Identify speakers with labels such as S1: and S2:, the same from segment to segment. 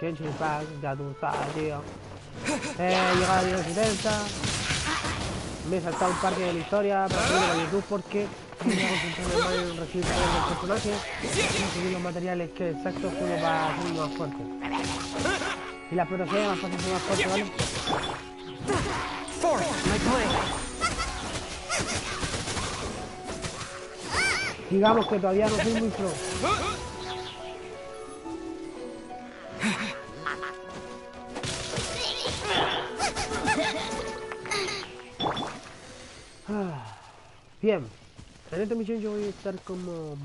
S1: Genshin Impact, ya tú sabes, tío. He llegado a nivel 70. Me he saltado un parque de la historia para subirlo a YouTube porque me voy a concentrarme más en recibir poderes del personaje y subir los materiales que exactos como para hacerlo más fuerte. Y la protegida más fácil ser más fuerte, ¿vale? Digamos que todavía no soy muy pro. Bien, en esta misión yo voy a estar como...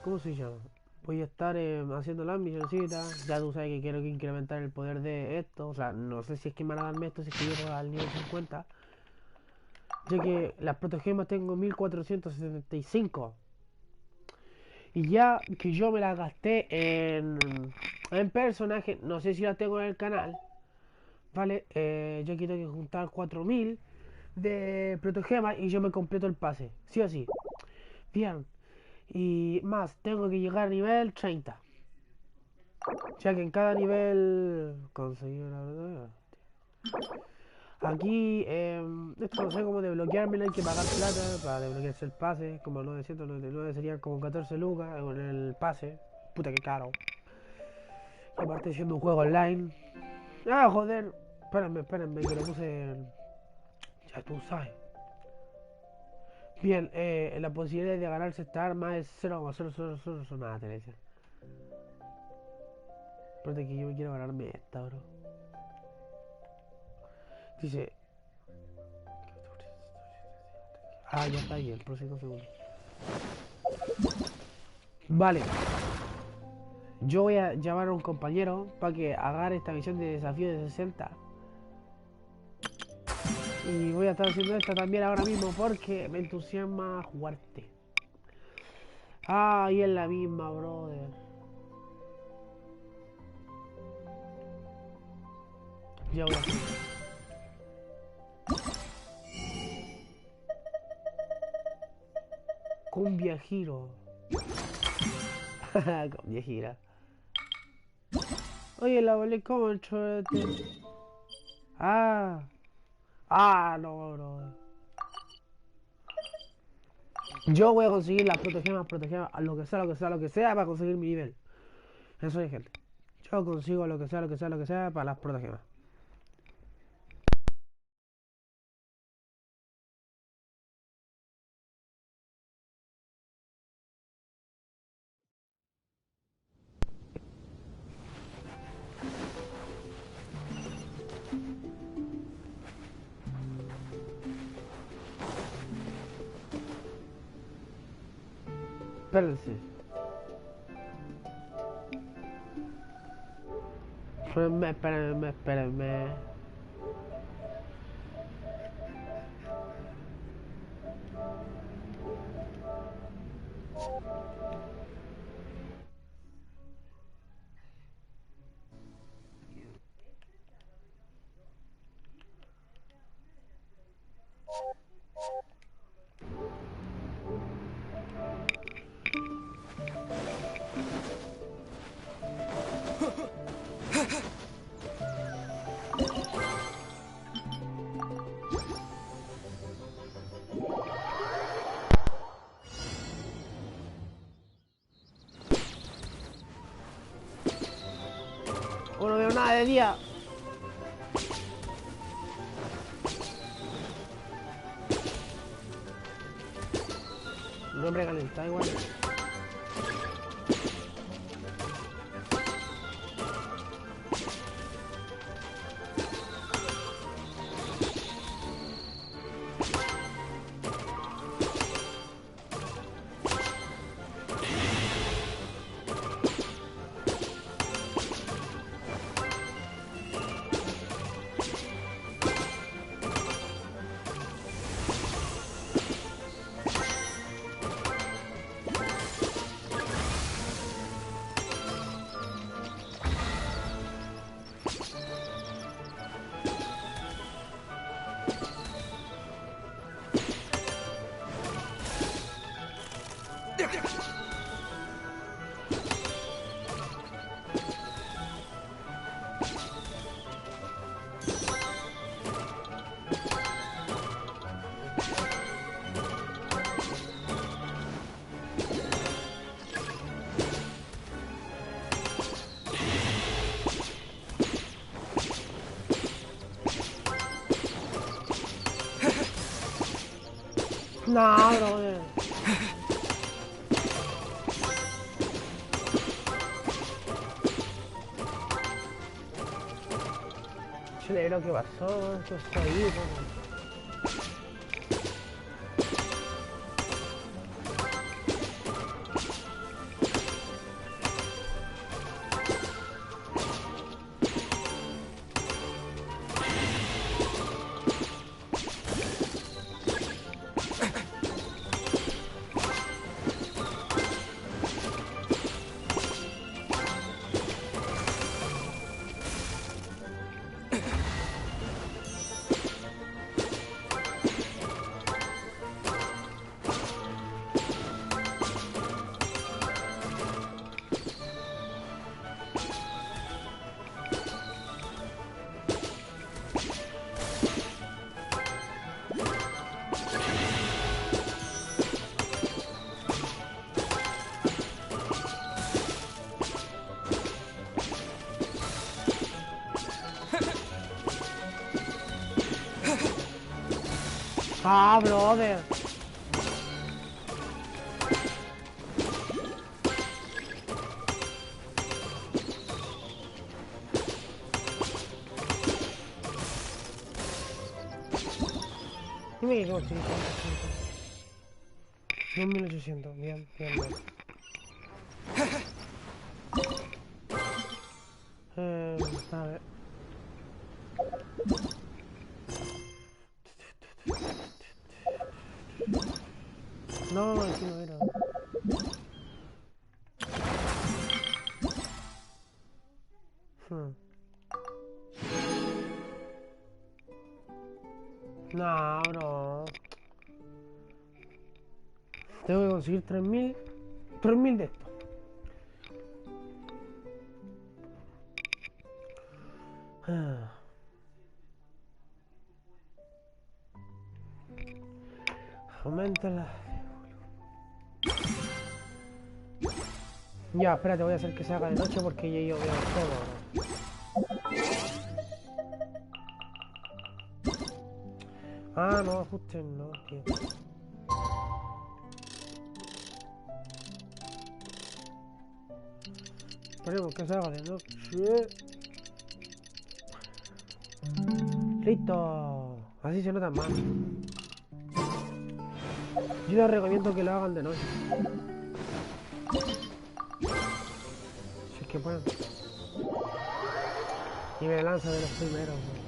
S1: ¿Cómo se llama? Voy a estar haciendo las misioncitas. Ya tú sabes que quiero incrementar el poder de esto. O sea, no sé si es que me van a darme esto si es que llego al nivel 50. Ya que las protogemas tengo 1475. Y ya que yo me las gasté en personaje, no sé si las tengo en el canal. Vale, yo quiero que juntar 4000 de protogemas y yo me completo el pase. Sí o sí. Bien. Y más, tengo que llegar a nivel 30. O sea que en cada nivel conseguir la verdad. Aquí, esto no sé cómo desbloqueármelo, hay que pagar plata para desbloquearse el pase, como 999 serían como 14 lucas en el pase. Puta que caro. Y aparte siendo un juego online. Ah, joder. Espérenme, que lo puse ya tú sabes. Bien, la posibilidad de ganarse esta arma es 0,000 nada, Teresa. Espérate que yo me quiero ganarme esta, bro. Dice... Ah, ya está ahí, el próximo segundo. Vale. Yo voy a llamar a un compañero para que haga esta misión de desafío de 60. Y voy a estar haciendo esta también ahora mismo porque me entusiasma jugarte. Ah, y es la misma, brother. Ya voy a hacer. Cumbia giro. Cumbia gira. Oye, la volé como el chorete. Ah. Ah, no, brother. Yo voy a conseguir las protegemas, a lo que sea, lo que sea, lo que sea para conseguir mi nivel. Eso es, gente. Yo consigo lo que sea, lo que sea, lo que sea para las protegemas. Espérense. Espérenme. Oh, no veo nada de día. No me calenta igual. No, brother. Chulero, ¿qué pasó? ¿Qué pasó ahí, brother? Ah, brother. Dime que consigo 2800, bien, bien, bien. A ver. No, aquí no era. Hmm. No, bro. Tengo que conseguir 3000 de esto. Aumenta la... Ya, espérate, voy a hacer que se haga de noche porque ya yo veo todo, bro. Ah, no, ajusten, no, tío. Esperemos que se haga de noche. Listo. Así se nota más. Yo les recomiendo que lo hagan de noche. Si es que pueden. Y me lanza de los primeros, bro.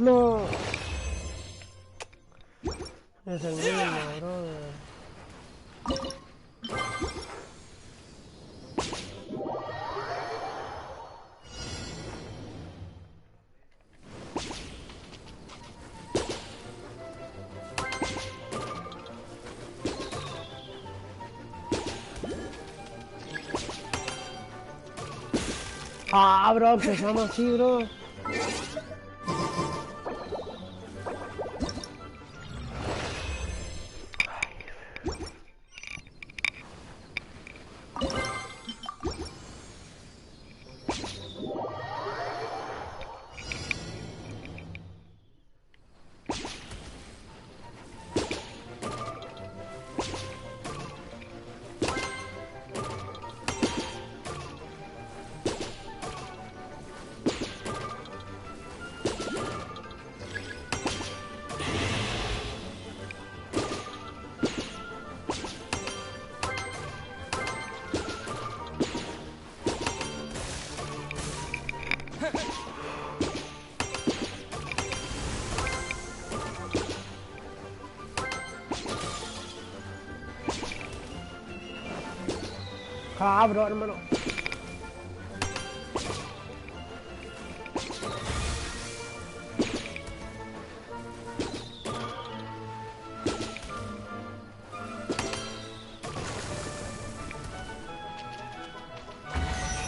S1: No. Es el mismo, brother. Ah, bro, empezamos así, bro. Cabro, hermano.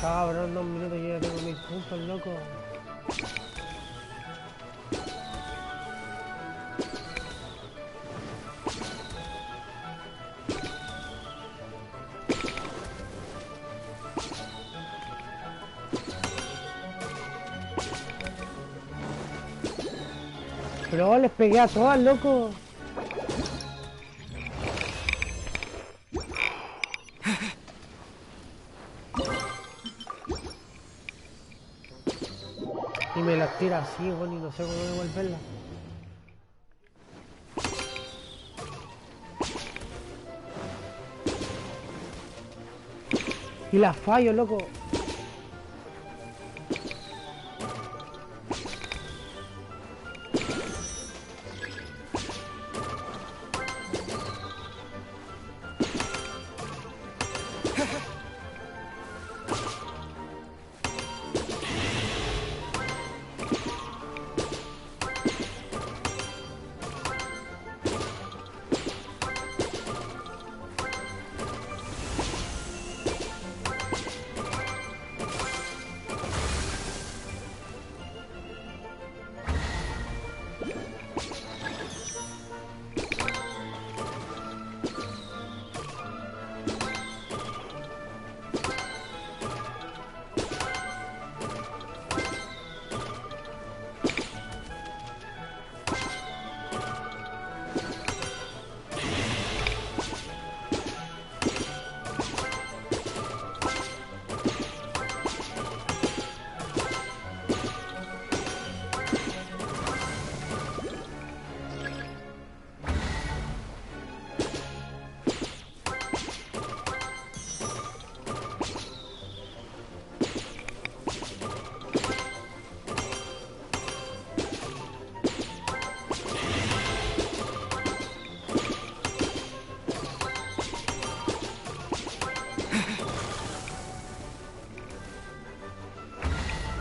S1: Cabrón, en 2 minutos yo ya tengo 1000 puntos, loco. Pero les pegué a todas, loco. Y me las tira así, bueno, y no sé cómo devolverlas. Y las fallo, loco.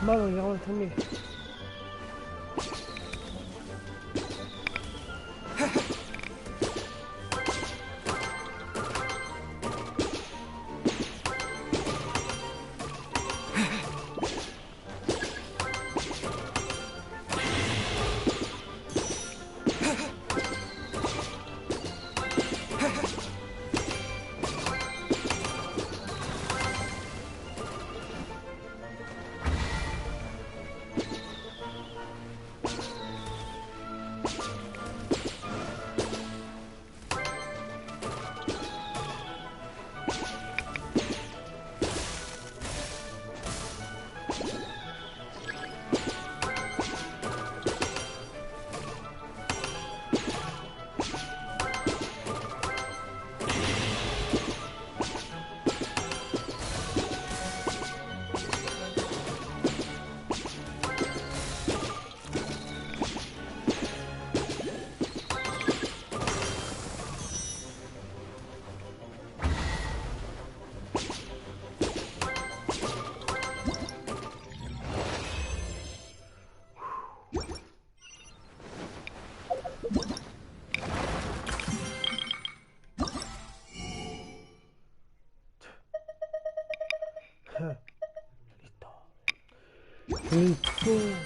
S1: Vamos, llegamos también. Listo.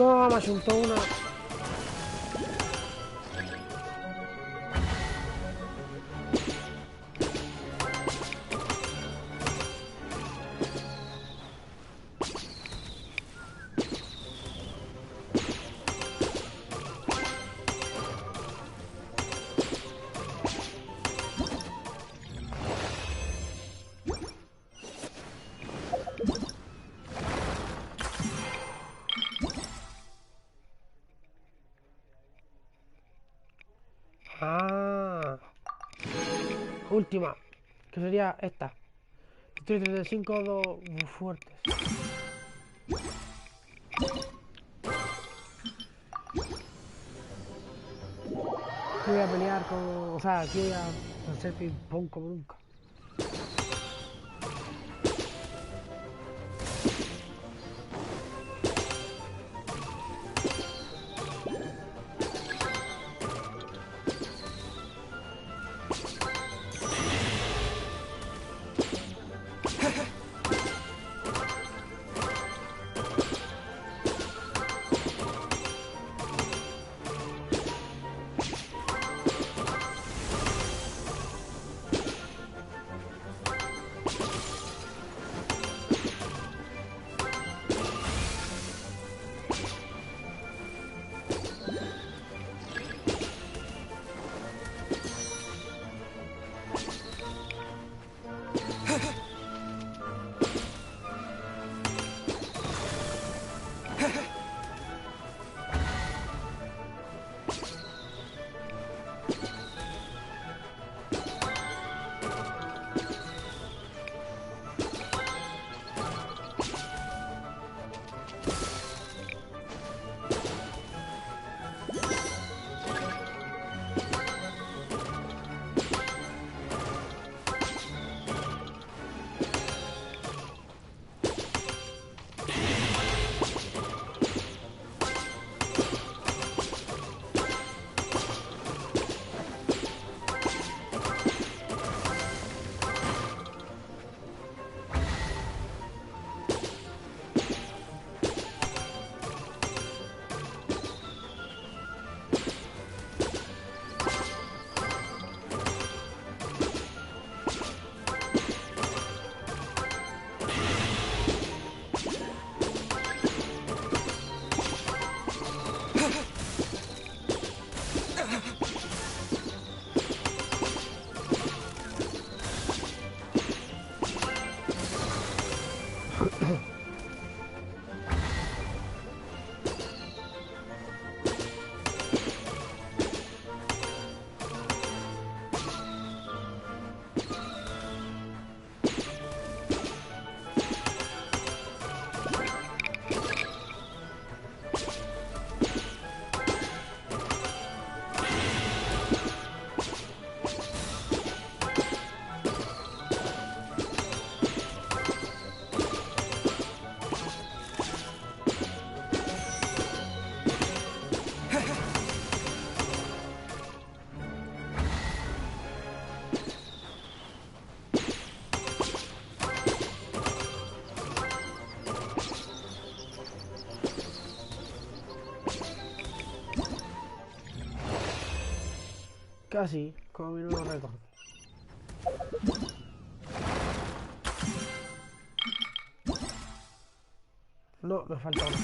S1: No, me asustó una. Ah, última, que sería esta. Estoy 35 dos fuertes. Aquí voy a pelear con... O sea, aquí voy a hacer ping pong como nunca. Casi, como mi nuevo récord. No, me falta uno.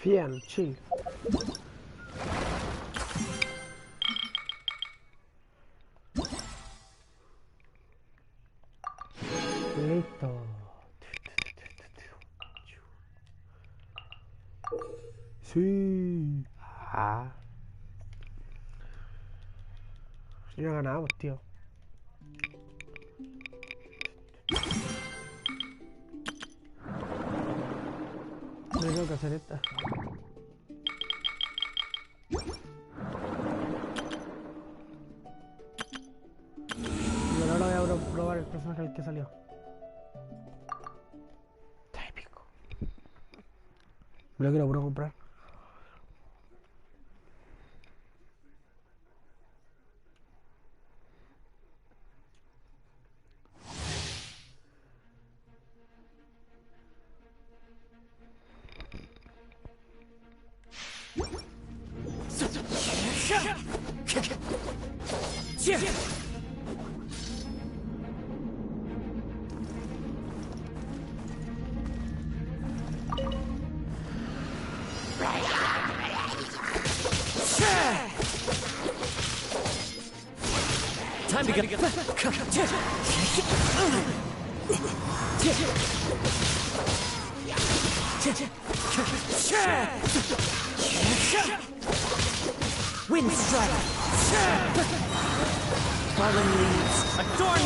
S1: Bien, chill. Listo. Sí. Ah. Ya ganamos, tío. Me tengo que hacer esta. Y ahora voy a probar el personaje al que salió. Está épico. Me lo quiero puro comprar.
S2: Time to go. Wind strike. Fallen leaves. Adorn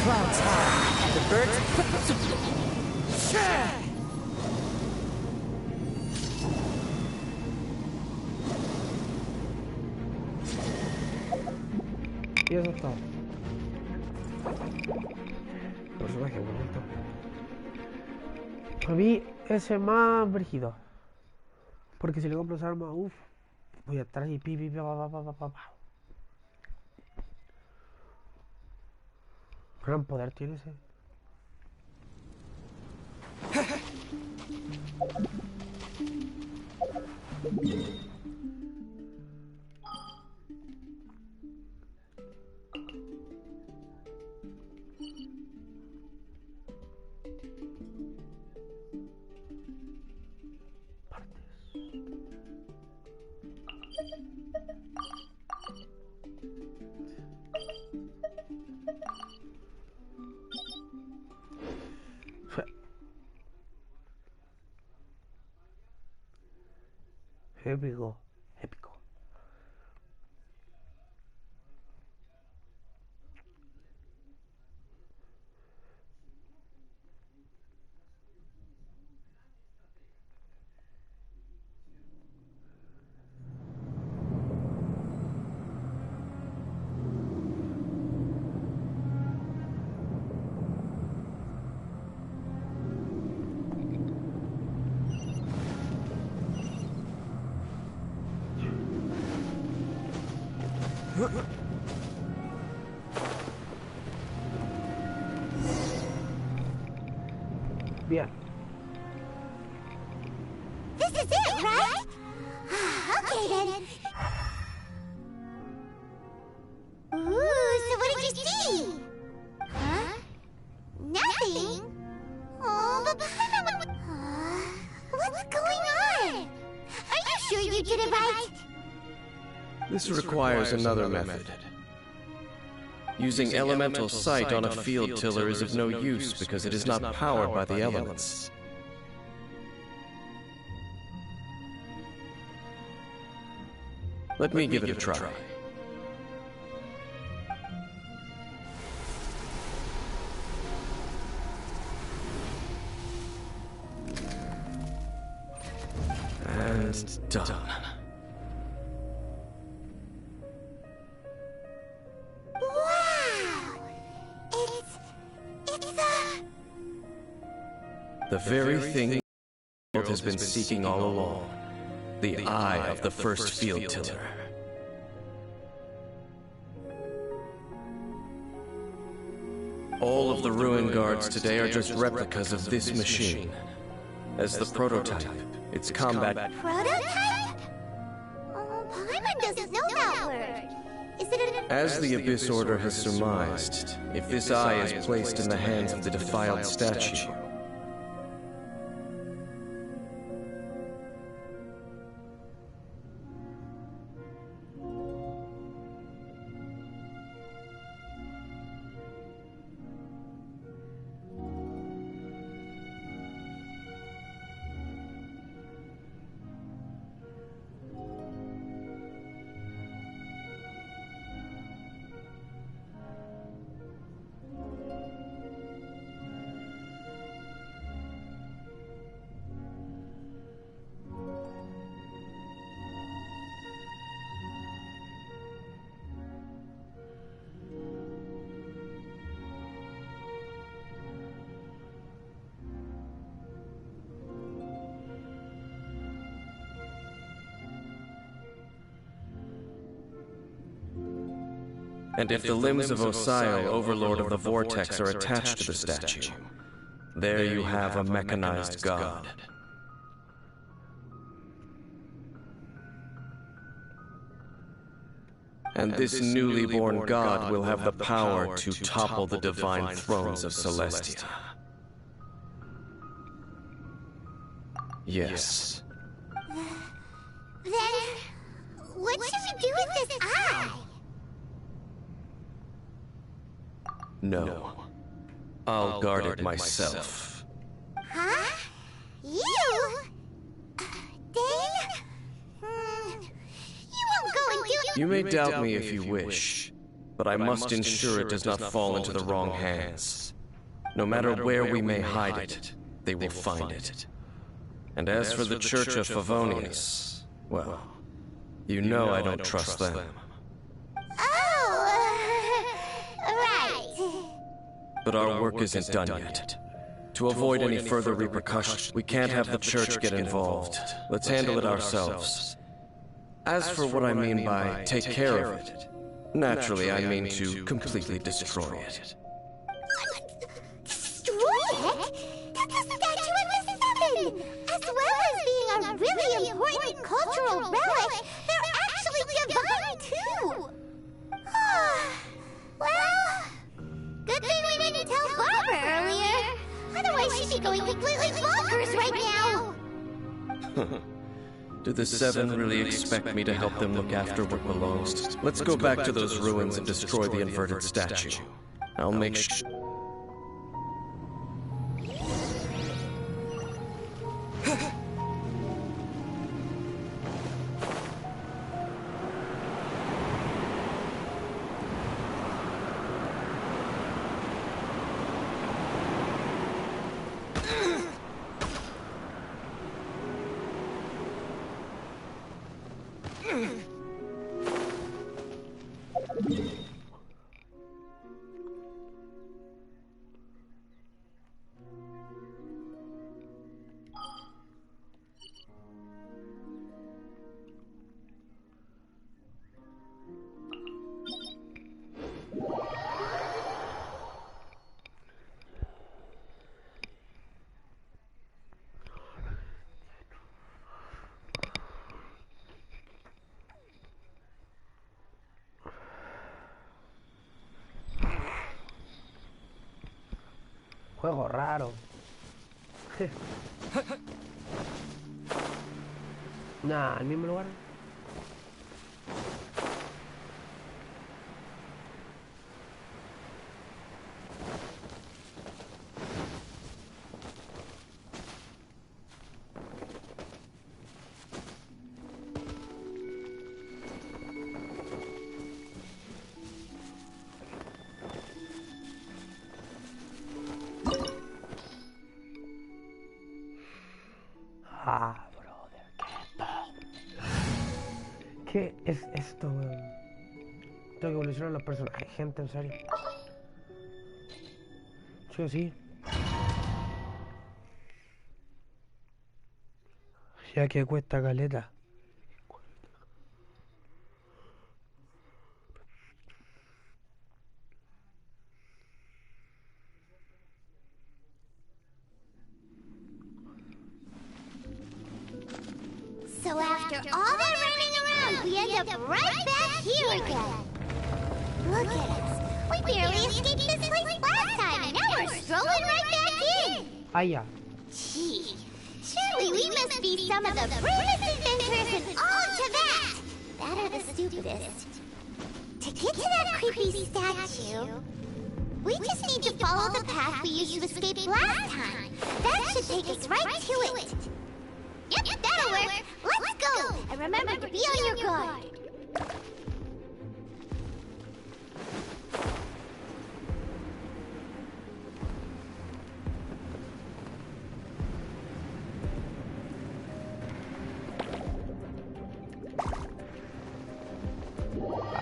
S2: Clouds high, and the birds.
S1: Y eso es todo. Personaje bonito. A mí ese más brígido. Porque si le compro esa arma, uff, voy a estar ahí pi, pa. Gran poder tiene ese. Épico. Bien.
S3: This is it, right? Okay then. Ooh, so what did you see? Huh? Nothing? Oh, but what's going on? Are you sure you did it right?
S2: This requires another method. Using elemental sight on a field tiller is of no use because it is not powered by the elements. Let me give it a try. And done. The very thing the world has been seeking all along. The eye of the first field tiller. All of the ruin guards today are just replicas of this machine. As the prototype, its combat...
S3: Prototype? Oh, Paimon doesn't know that word. Is it an...
S2: As the Abyss Order has surmised, if this eye is placed in the hands of the defiled statue, And if the limbs of Osiel, Overlord of the Vortex, are attached to the statue, there you have a mechanized god. And this newly born god will have the power to topple the divine thrones of Celestia. Yes.
S3: Then, what should we do with this eye?
S2: No. I'll guard it myself.
S3: Huh? You? Dane? You won't go and do...
S2: You may doubt me if you wish, but I must ensure it does not fall into the wrong hands. No matter where we may hide it, they will find it. And as for the Church of Favonius, well, you know I don't trust them.
S3: Oh, right.
S2: But our work isn't done yet. To avoid any further repercussions, we can't have the Church get involved. Let's handle it ourselves. As for what I mean by take care of it, naturally I mean to completely destroy it.
S3: Destroy it? That's a statue of the Seven! As well as being a really important cultural relic, they're actually divine too! Well, good thing we didn't tell Barbara earlier. Otherwise she'd be going completely bonkers right now!
S2: Do the Seven really expect me to help them look after what belongs? Let's go back to those ruins and destroy the inverted statue. I'll make sure...
S1: Juego raro. Nah, el mismo lugar. Ah, brother, ¿qué es esto, weón? Tengo que evolucionar los personajes, gente, en serio. Sí o sí. Ya que cuesta caleta.
S3: So after all that running around, we end up right back here again. Look at us. We barely escaped this place last time, and now we're strolling right back in.
S1: Ah, ya.
S3: Gee, surely we must be some of the bravest inventors in all of that. That are the stupidest. To get to that creepy statue, we just need to follow the path we used to escape last time. That should take us right to it. Yep, that'll work. Let's go. And remember to be on your guard.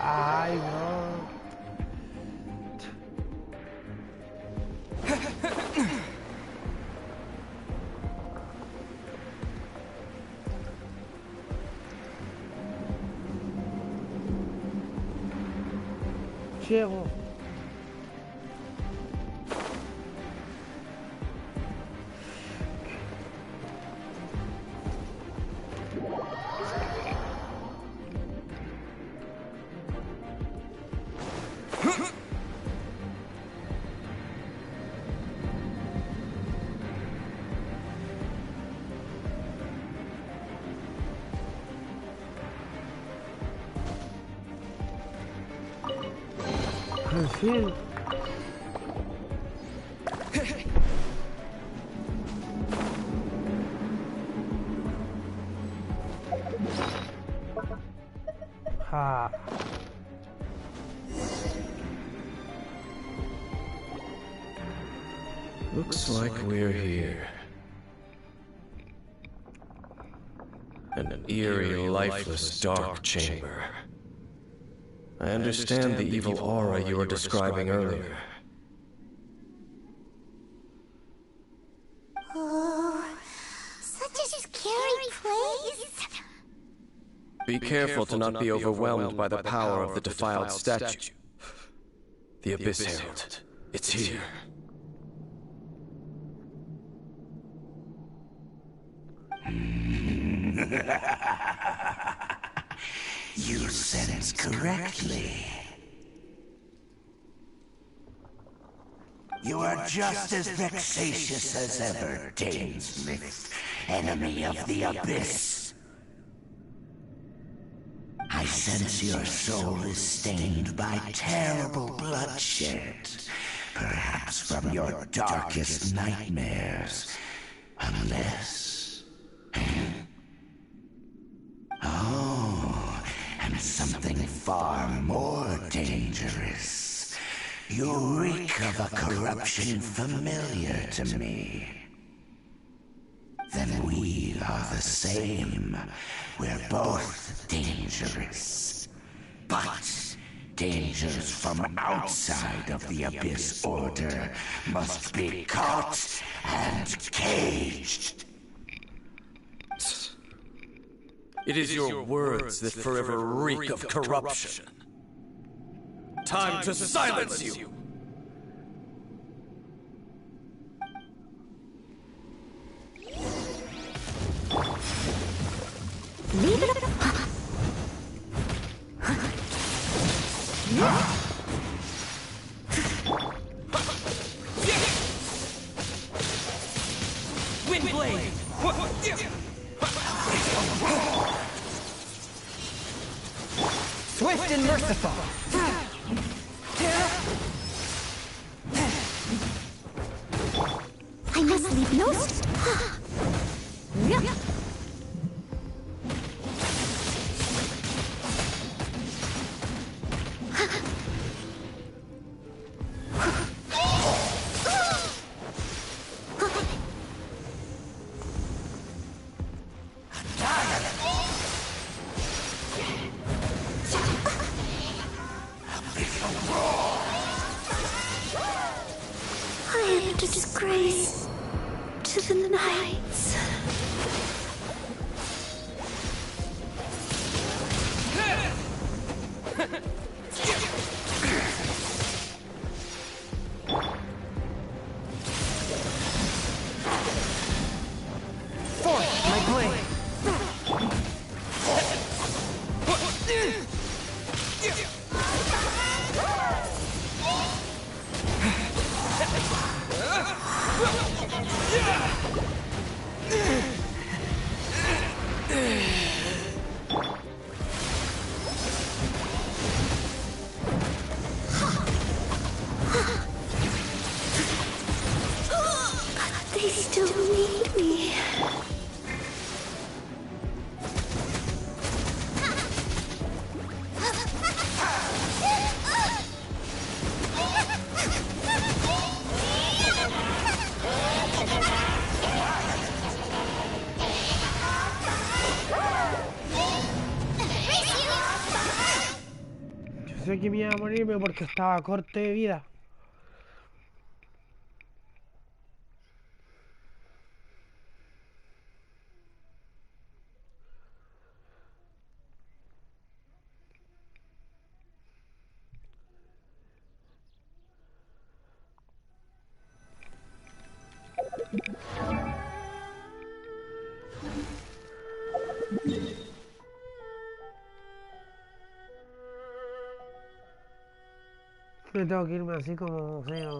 S1: Ay, no. ciego. Al fin. Ja.
S2: Looks like we're here. An eerie, lifeless, dark chamber. I understand the evil aura you were describing earlier.
S3: Oh, such a scary place.
S2: Be careful to not be overwhelmed by the power of the defiled statue. The Abyss Herald. It's here.
S4: You sense correctly. You are just as vexatious as ever, Dainsmith, enemy of the Abyss. I sense your soul is stained by terrible bloodshed, perhaps from your darkest nightmares, unless... Oh, and something far more dangerous. You reek of a corruption familiar to me. Then we are the same. We're both dangerous. But dangers from outside of the Abyss Order must be caught and caged.
S2: It is your words that forever reek of corruption. Time to silence you!
S3: Leave it up.
S5: Windblade! Swift and merciful!
S3: I must leave no I am a disgrace to the knights.
S5: Forth, my blade!
S3: They still need me.
S1: Yo sé que me iba a morirme porque estaba corto de vida. Me tengo que irme así como, o sea,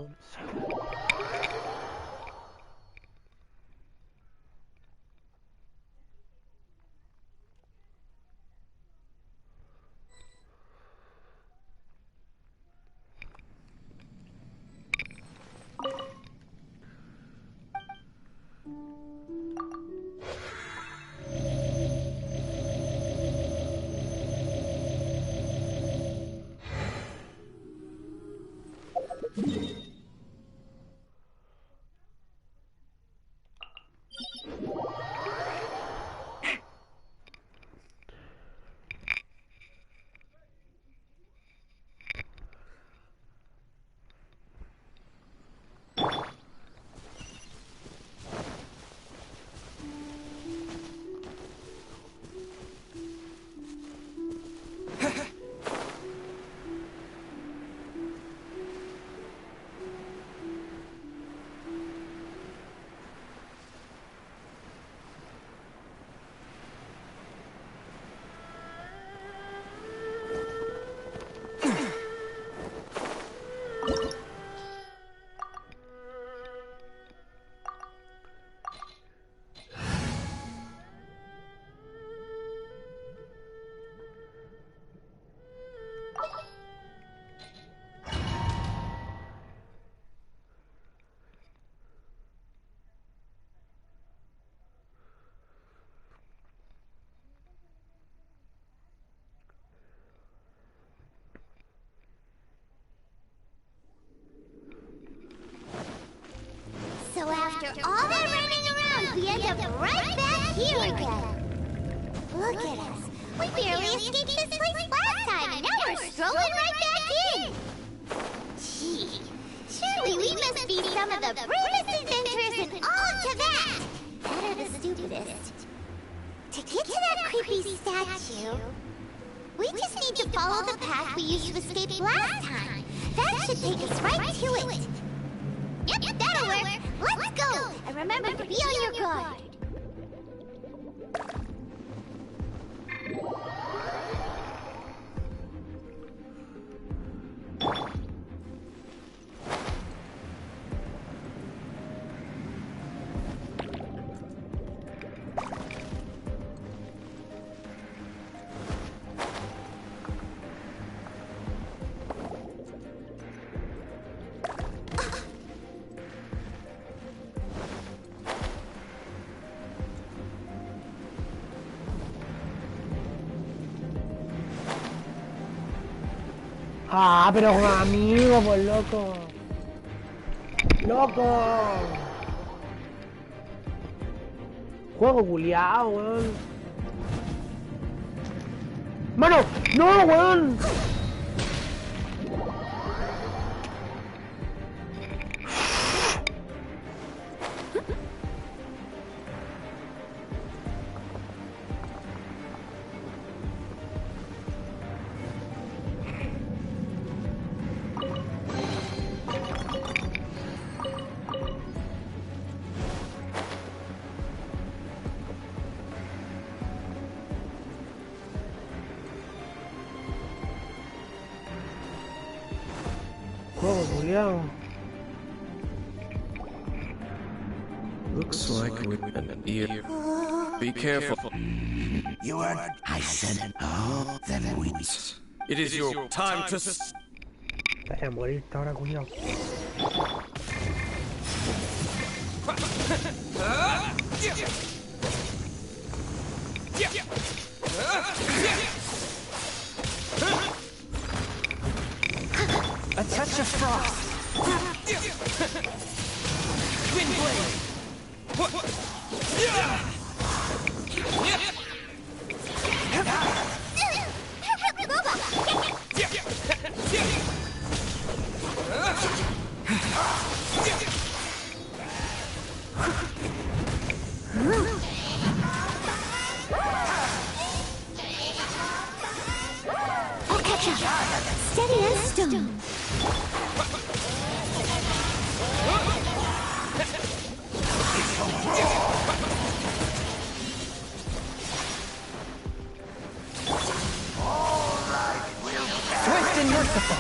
S3: So after all that running around, we end up right back here again. Look at us. We barely escaped this place last time, and now we're strolling right back in. Gee, surely we must be some of the bravest adventurers in all of that. That are the stupidest. To get to that creepy statue, we just need to follow the path we used to escape last time. That should take us right to it. Yep, that'll work. Let's go! And remember to be on your guard.
S1: Ah, pero con amigos, pues loco. ¡Loco! Juego culiao, weón. ¡Mano! ¡No, weón! Juego culiao.
S2: Looks like we an ear. Be careful.
S4: You are... I said, oh, then we...
S2: It is your time to...
S1: Te vas a morir ahora, culiao.
S5: A touch of frost. Wind blade.
S3: I'll catch up. Steady as stone.
S5: Swift and merciful.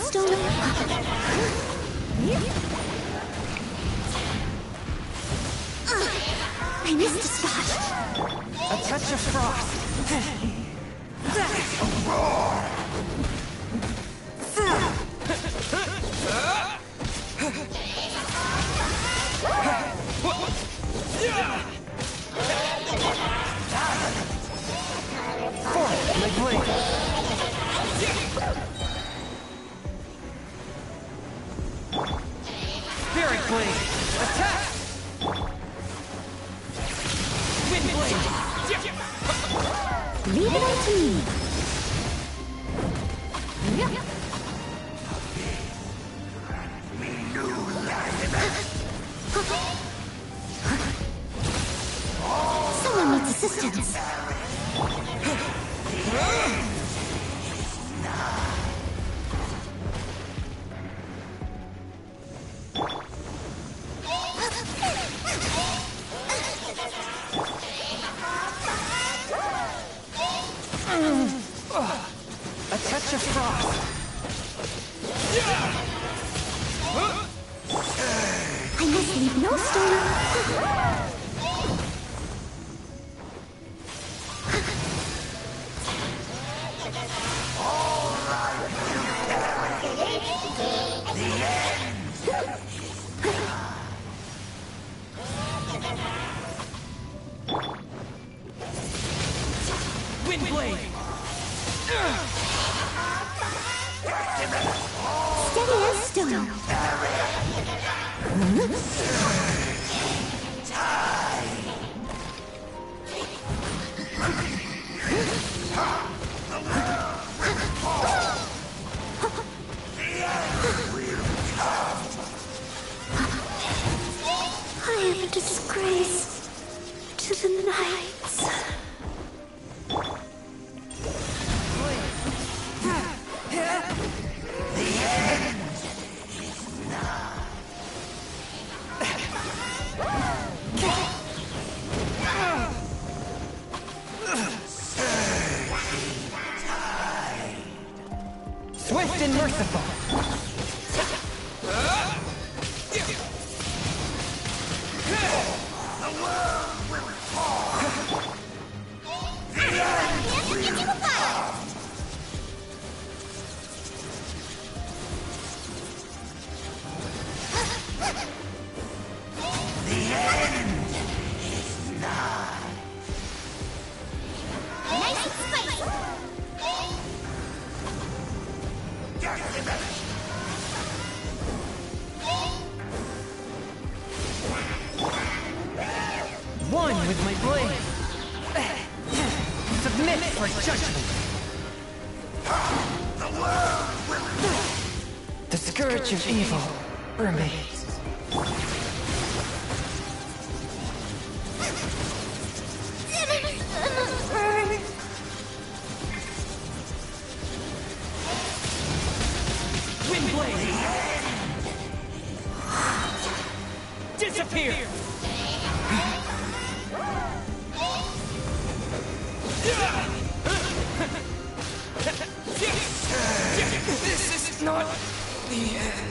S3: stone. I missed a spot.
S5: A touch of frost. Forth, my blade. Spirit blade. Attack. Wind blade.
S3: Leave it up to me. Someone needs assistance.
S5: A touch of frost.
S3: I must leave no stone.
S5: Wind blade.
S3: Steady as stone. I am a disgrace to the knights.
S5: Swift and merciful.
S3: Nice and spicy.
S5: One with my blade. Submit for judgment. The scourge of evil remains. Wind blade. Disappear. This is not the end.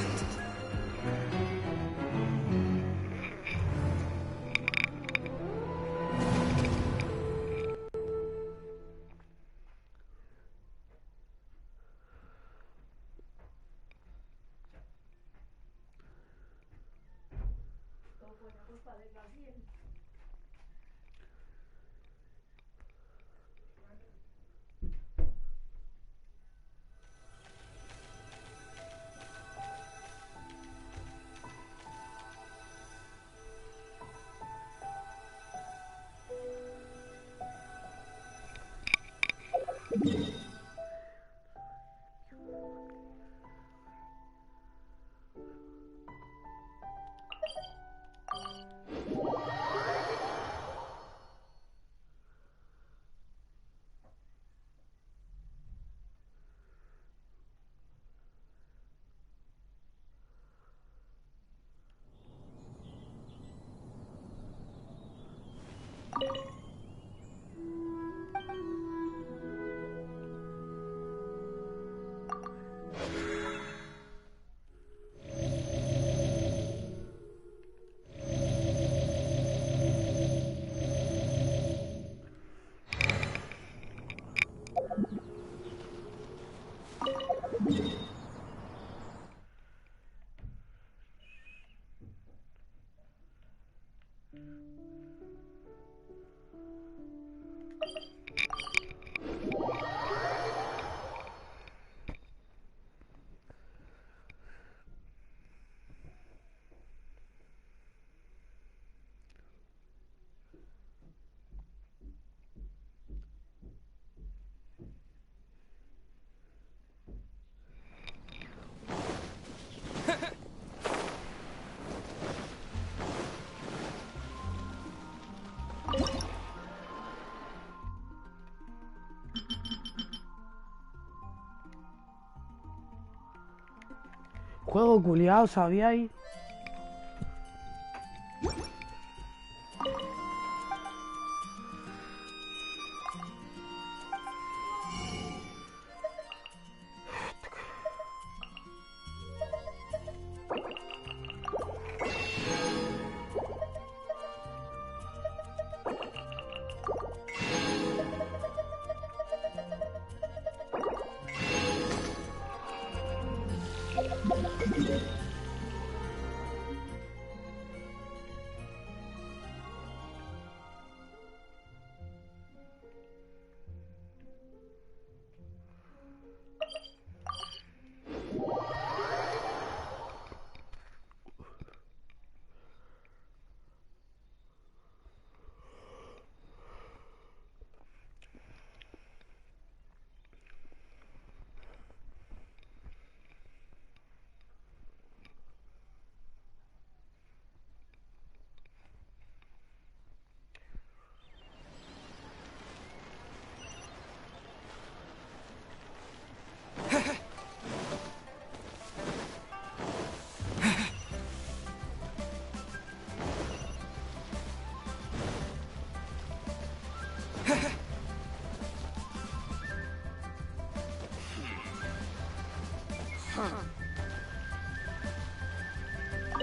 S1: Juego culiao, ¿sabíais?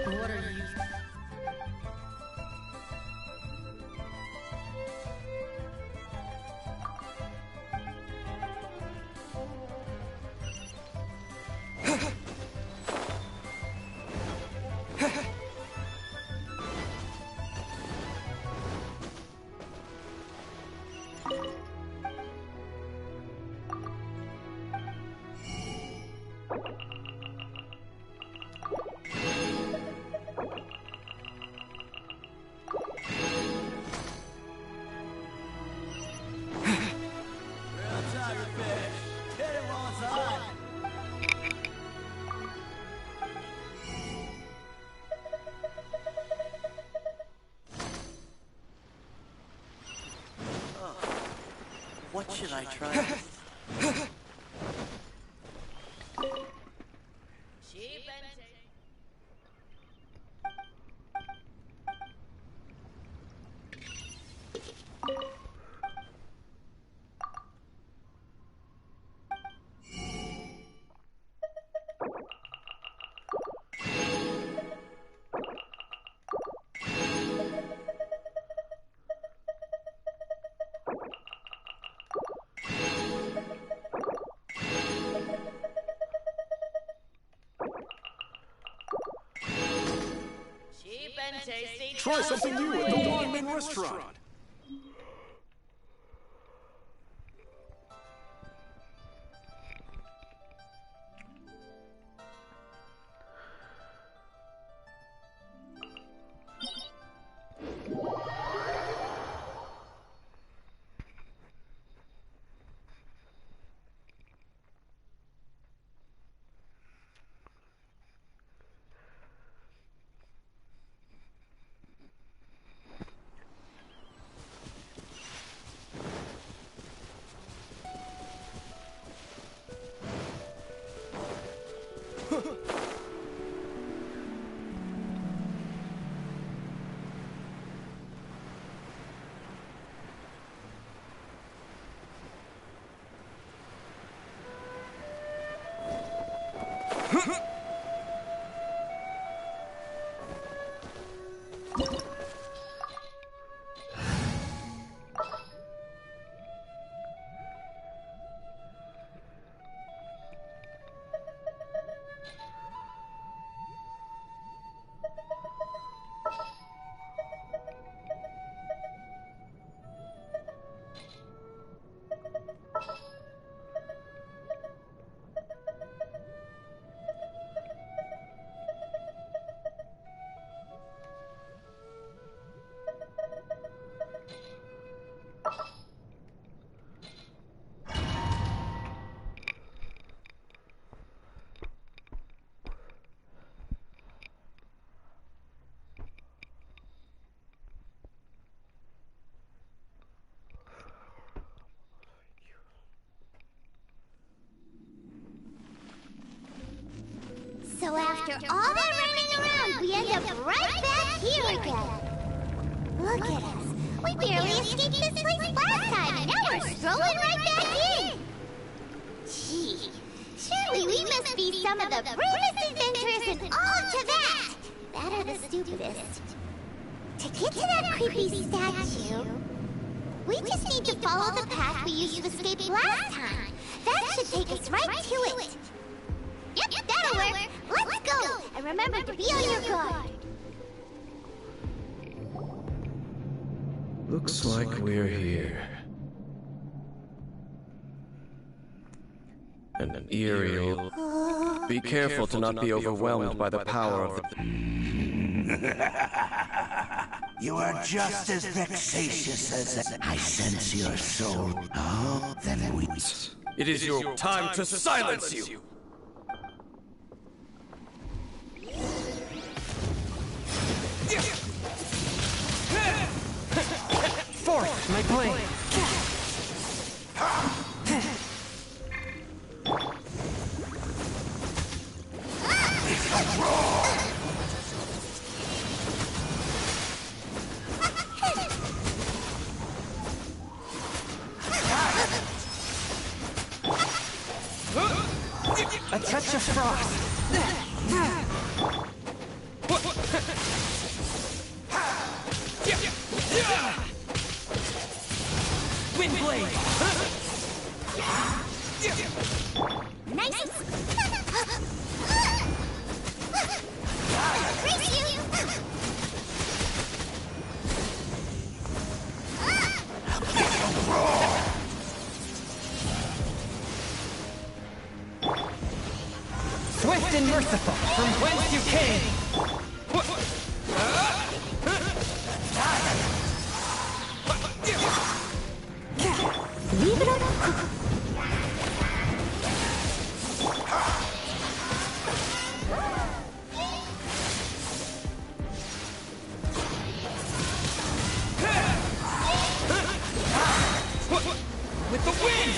S6: What are you?
S7: What should I try?
S8: Try something new at the Ramen restaurant.
S3: So after all that running around, we end up right back here again. Look at us. We barely escaped this place last time, and now we're strolling right back in. Gee, surely we must be some of the bravest adventurers in all of that. That are the stupidest. To get to that creepy statue, we just need to follow the path we used to escape last time. That should take us right to it. Yep, that'll work. Let's go. And remember to be on your guard.
S2: Looks like we're here. An Ariel. Be careful to not be overwhelmed by the power of the...
S4: You are just as vexatious as I sense your soul. Oh, then we...
S2: It is your time to silence you!
S5: Force my blade. A touch of frost. Wind blade.
S3: Nice. Freeze you.
S5: Swift and merciful, from whence you came.
S3: Leave it up.
S5: With the wind!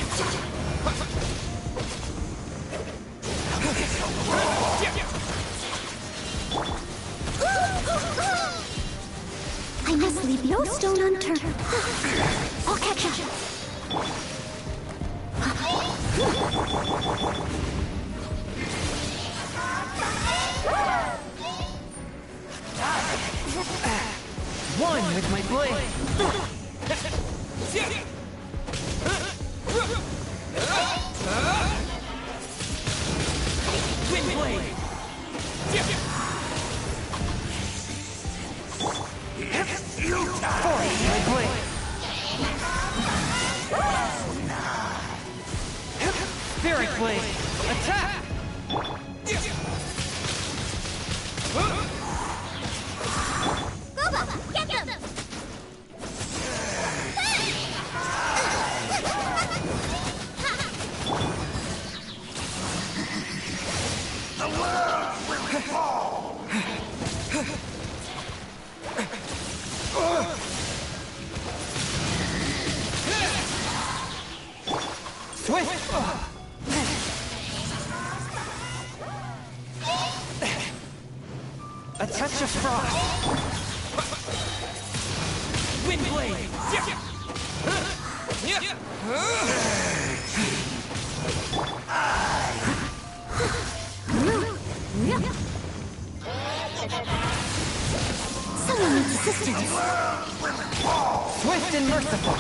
S3: I must leave no stone unturned. I'll catch up.
S5: One with my blade. Wind blade. Force my blade. Spirit blade. Attack.
S3: Goba, get them!
S4: The world will fall!
S5: Swift. A touch of frost. Wind blade.
S3: Someone needs assistance.
S5: Swift and merciful.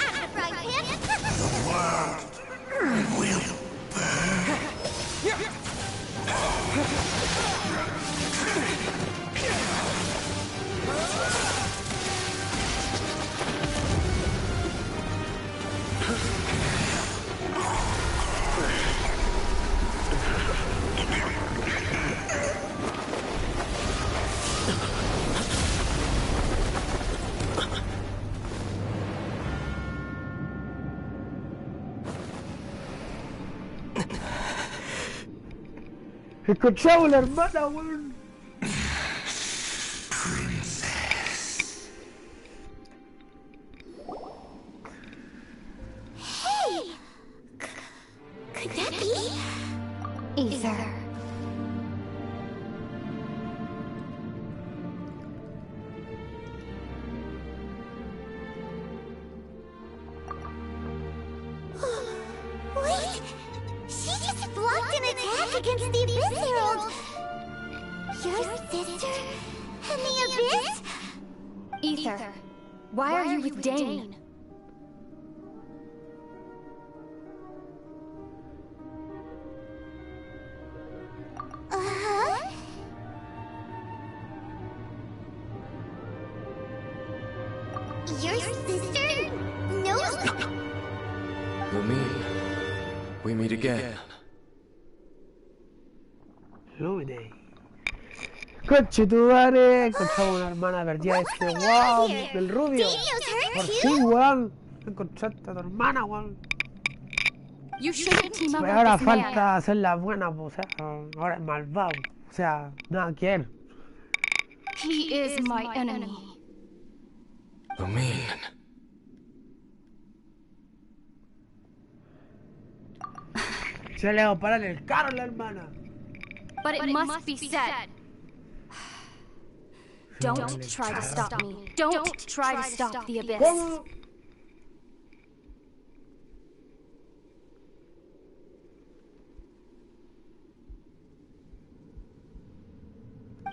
S3: I'm a frying pan.
S4: The world will burn.
S1: El control, hermana, weón.
S4: Princess.
S3: against the Abyss Herald. Your sister and the Abyss?
S6: Ether, why are you with Dane?
S3: Your sister knows?
S2: Lumine, we meet again.
S1: Lumine. Coche tu madre, encontramos una hermana perdida este wow, del rubio. Por fin, weón. Encontraste a tu hermana, weón.
S6: You shouldn't team up
S1: Pero
S6: with
S1: ahora
S6: this man.
S1: falta hacer la buena, o sea, ahora es malvado. O sea, nada que ver.
S6: He is my enemy.
S2: Lumine.
S1: Se le va a parar el carro a la hermana.
S6: But it must be said. Don't try to stop me. Don't try to stop the Abyss.
S1: ¿Cómo?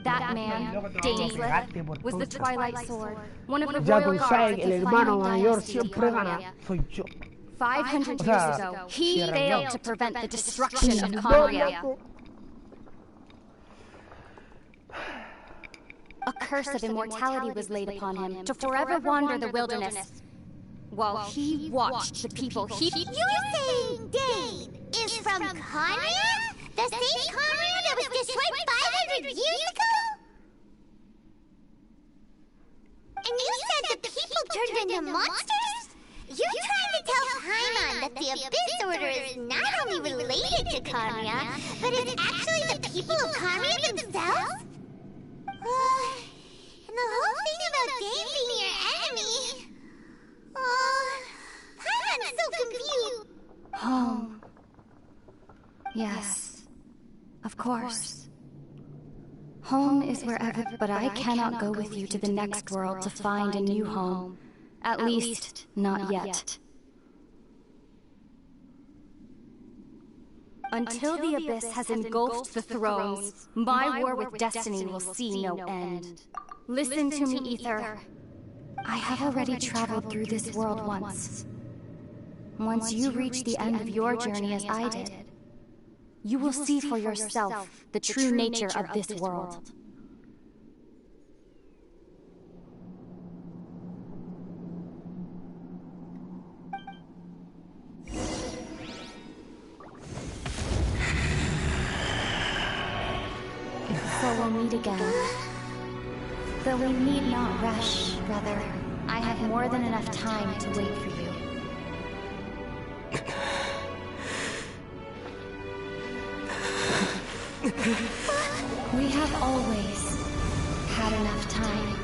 S6: That man, Daneslith, was the Twilight Sword, one of the
S1: Ya
S6: royal
S1: tú
S6: guards
S1: sabes
S6: of
S1: que el
S6: the
S1: hermano
S6: final
S1: mayor
S6: dynasty of
S1: siempre gana.
S6: Conria.
S1: Soy yo.
S6: 500
S1: O sea,
S6: years ago, he
S1: Tierra
S6: failed
S1: Media.
S6: to prevent the destruction of
S1: No,
S6: Conria.
S1: loco.
S6: A curse of immortality was laid upon him to forever wander the wilderness. While he watched the people he...
S3: You're saying Dane is from Conria? The same Conria that was destroyed 500 years ago? And you said the people turned into monsters? You're trying to tell Paimon that the Abyss Order is not only related to Conria, but it's actually the people of Conria themselves? And the whole thing about Dane being your enemy... Paimon's so confused.
S6: Home. Yes. Of course. Home is wherever, but I cannot go with you to the next world to find a new home. At least, not yet. Until the Abyss has engulfed the thrones, my war with destiny will see no end. Listen to me, Ether. I have already traveled through this world once. Once you reach the end of your journey as I did, you will see for yourself the true nature of this world. So we'll meet again. Though we need not rush, brother. I have more than enough time to wait for you. We have always had enough time.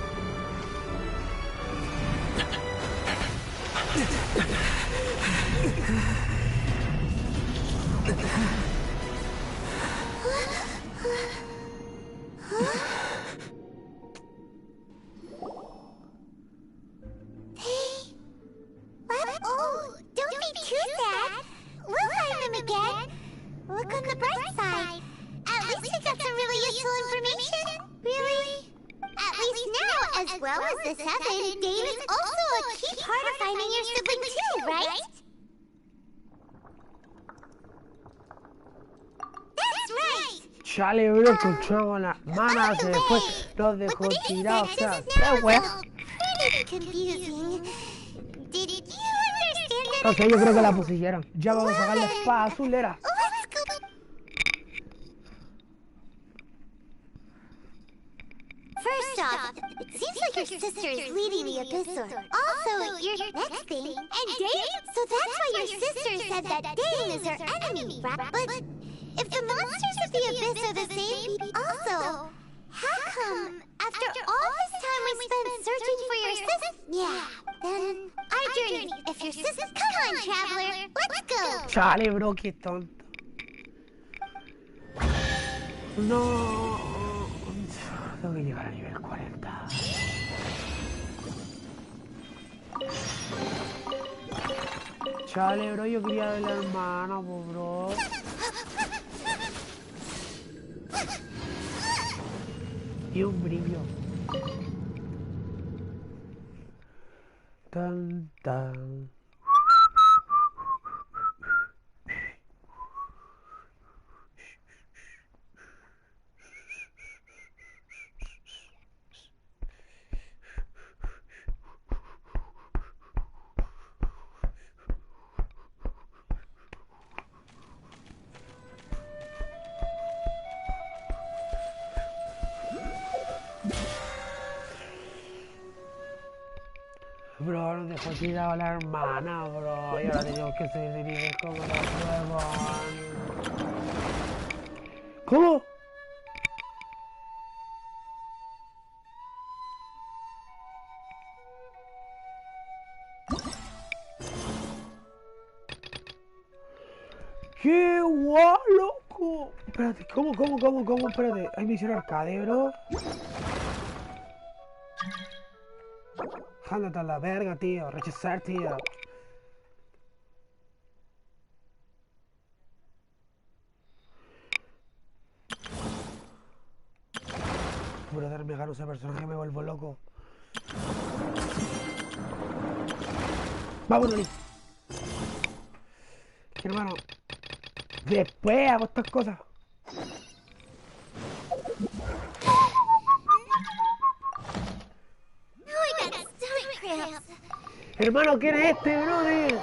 S3: Oh, don't be too sad. We'll find them again. Look on the bright side. At least we got some really useful information. Really? At least now, as well as the Seven, Dane is also a key part of finding your sibling too, right? That's right.
S1: Chale, bro, encontramos a la hermana, se después nos dejó tirados, o sea, qué wea.
S3: Pretty confusing. Did you understand that?
S1: No sé, yo creo que la pusieron. Ya vamos a sacar la espada azul, era.
S3: Let's go. First off, it seems like your sister is leading the Abyss Order. Also, your next thing, and Dane? So that's why your sister said that Dane is her enemy, right? But if the monsters of the Abyss are the same people, also, how come, after all this time we spent searching for your sister? Yeah, then our journey. If your sister, come on, traveler, let's go.
S1: Chale, bro, qué tonto. No. Tengo que llegar a nivel 40. Chale, bro, yo quería ver la hermana, po, bro. Y un brillo. Tan, tan. Bro, nos dejó tirado a la hermana, bro. Y ahora tenemos que subir de nivel como los huevos. ¿Cómo? ¡Qué guau, loco! Espérate, ¿cómo? Espérate, hay misión arcade, bro. Jándate a la verga, tío. Rechazar, tío. Brother, me gano ese personaje, me vuelvo loco. Vámonos, Lee. Hermano. Después hago estas cosas. Hermano, ¿quién es este, brother?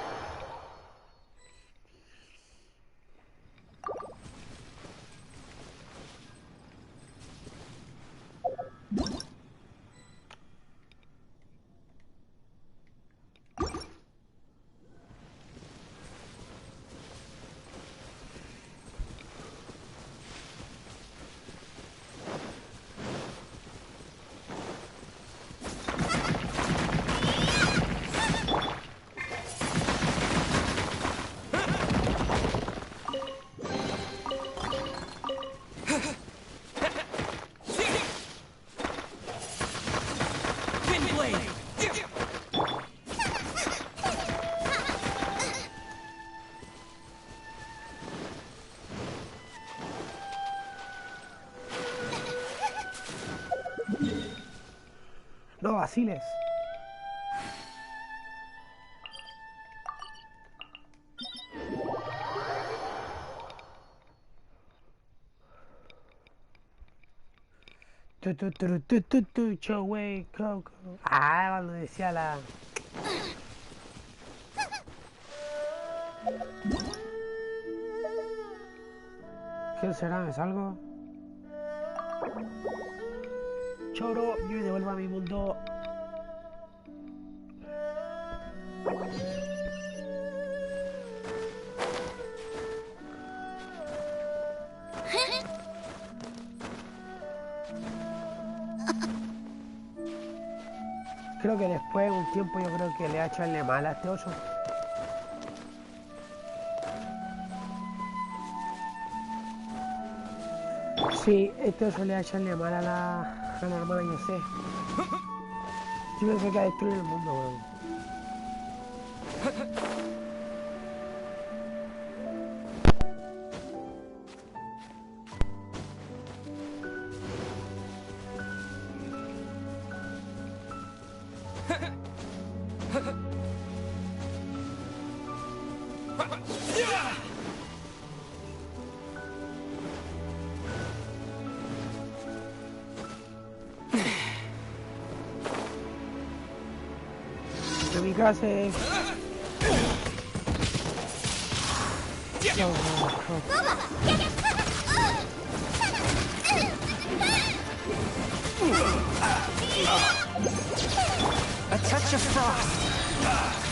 S1: No vaciles. Show way, go. Ah, cuando decía la... ¿Qué será? ¿Me salgo? Choro, yo me devuelvo a mi mundo. Creo que después de un tiempo yo creo que le ha hecho el mal a este oso. Sí, este oso le ha hecho el mal a la hermana, yo sé. Yo pensé que ha destruido el mundo, weón. En mi casa es...
S5: A touch of frost.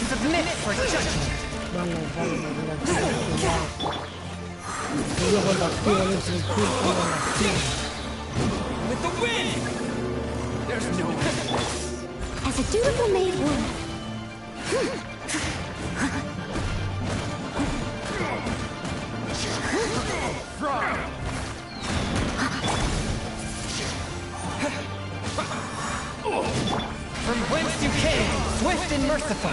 S5: Submit for judgment. With the wind! There's no way.
S3: As a dutiful maid would.
S5: From whence you came, swift and merciful.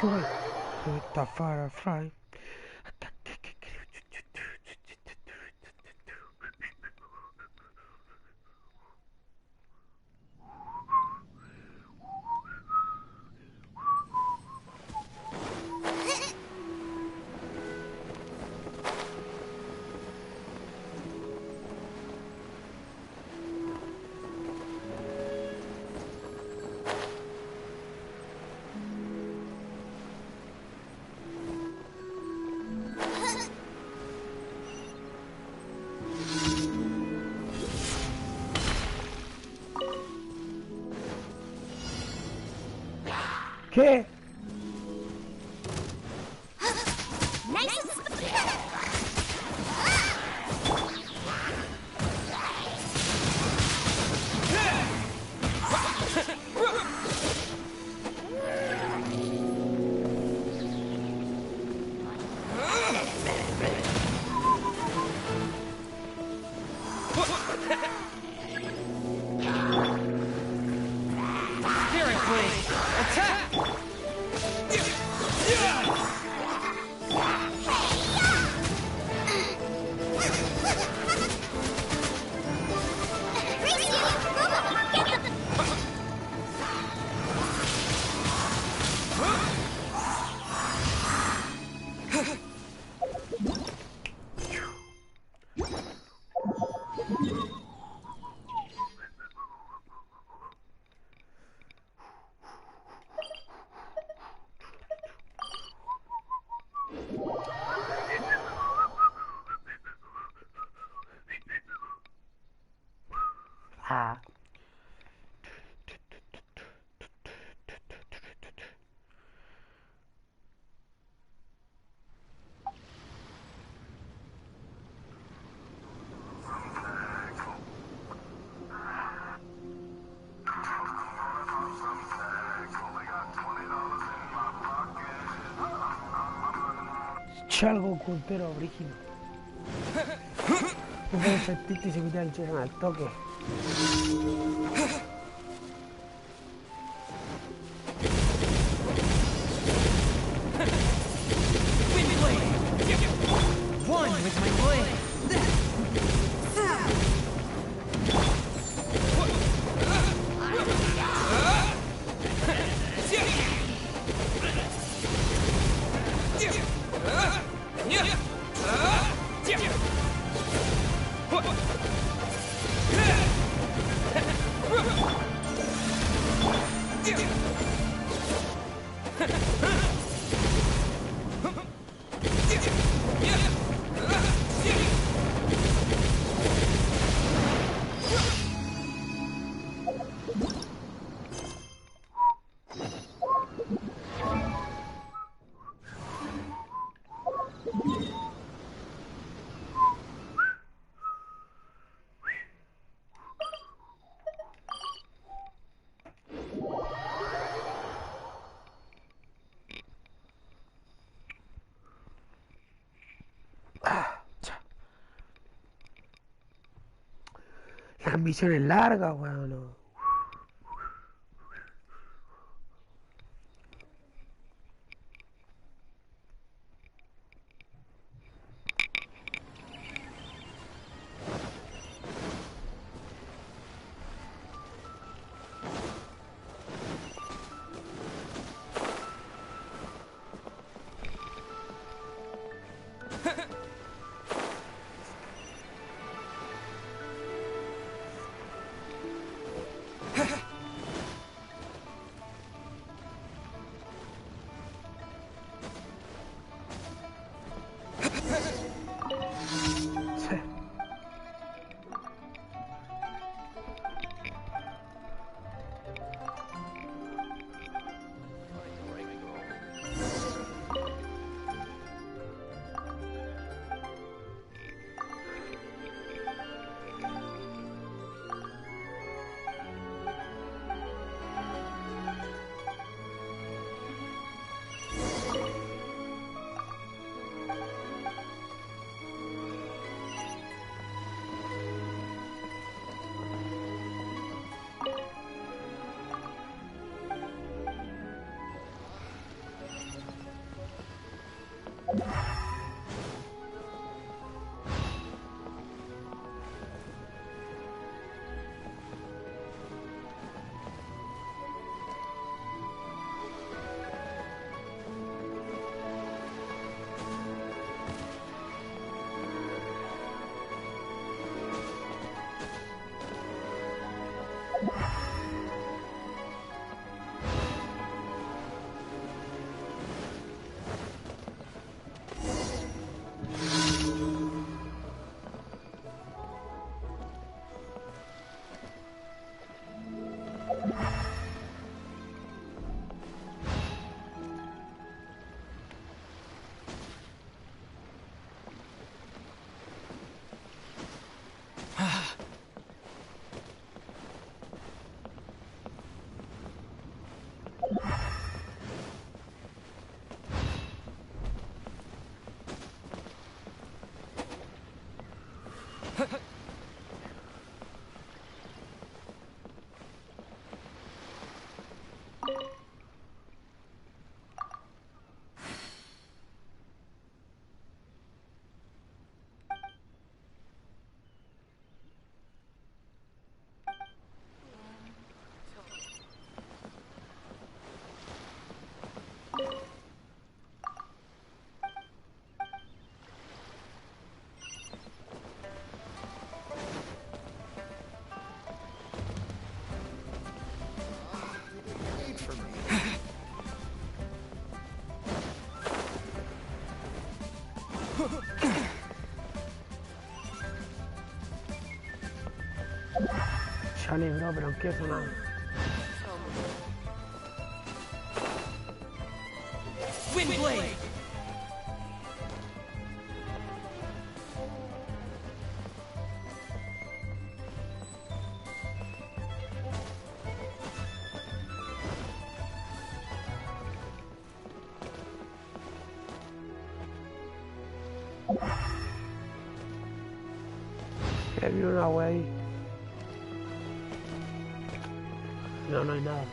S1: Joy. The firefly. ¿Qué? Ah. Algo cultero brígido. Un perfectito y se quita el chino al toque.
S5: One with my blade. Las misiones largas, weón. No.
S1: Chale, bro, pero ¿en qué zona?
S5: Windblade!
S1: Vi una wea ahí. No, no hay nada.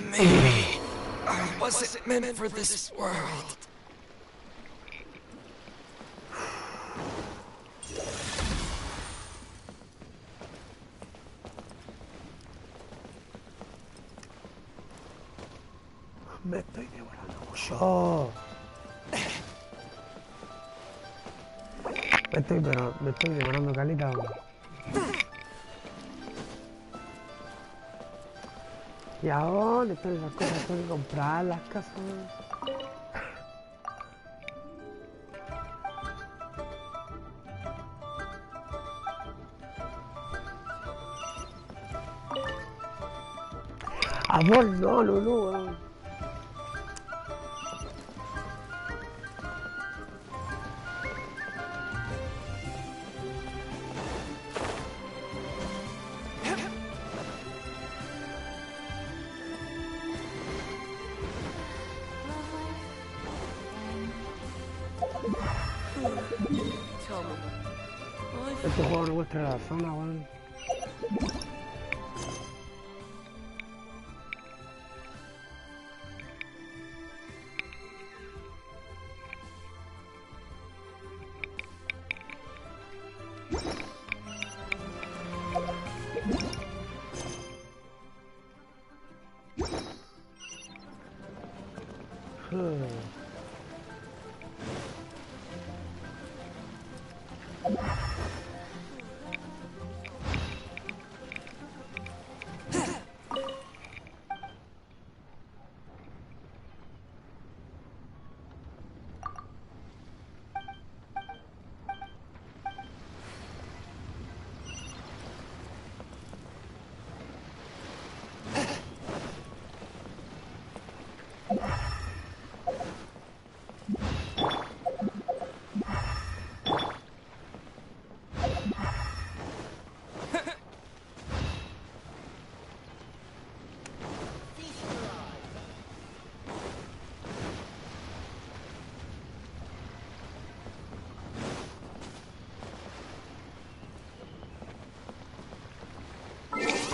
S5: Maybe I wasn't meant for this world.
S1: Me estoy demorando mucho. Me estoy demorando calita, weón. Y ahora están esas cosas, tengo que comprar las casas. Amor, no, Lulu, weón. Este juego no muestra la zona, weón.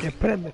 S1: Espérenme.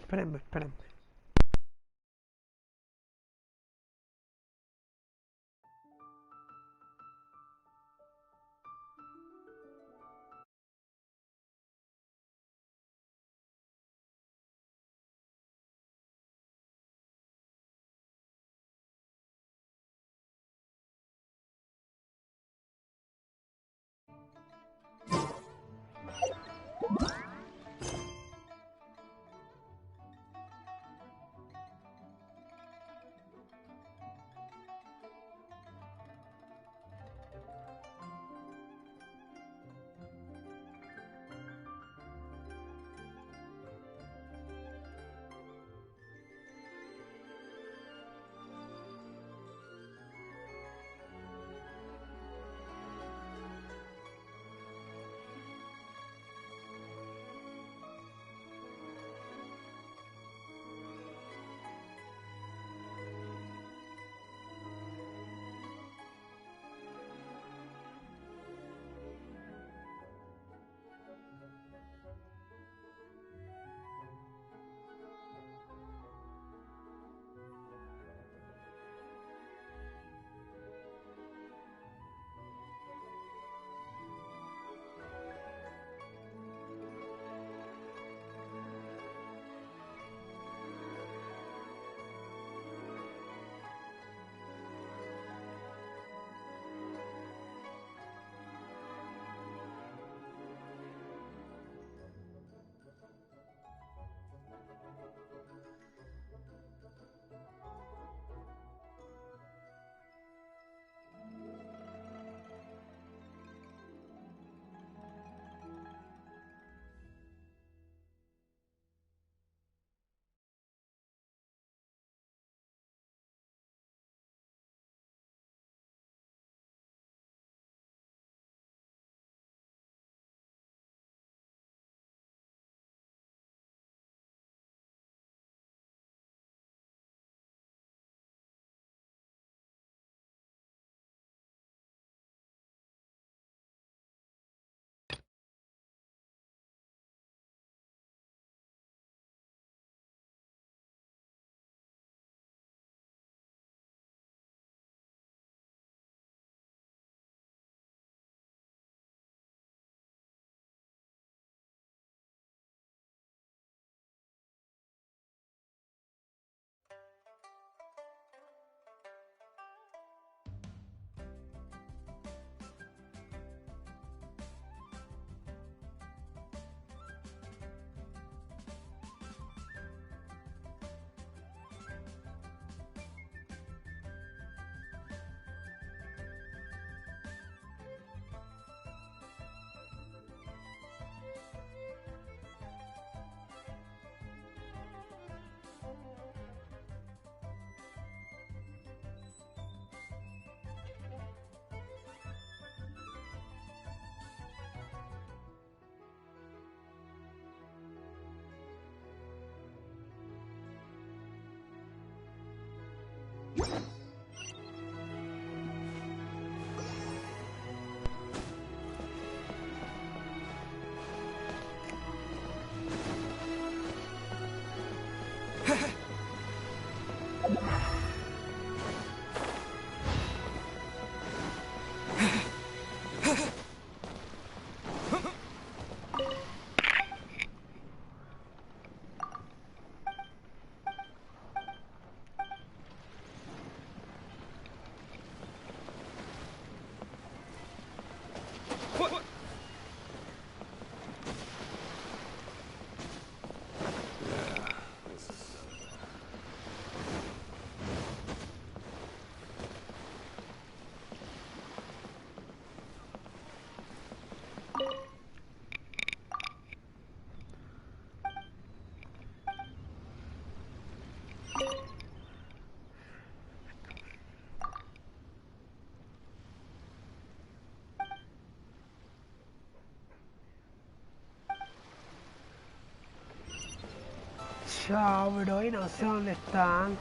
S1: Chao, bro, y no sé dónde están.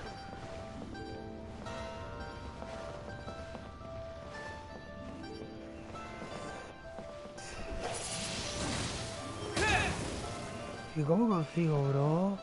S1: ¿Y cómo consigo, bro?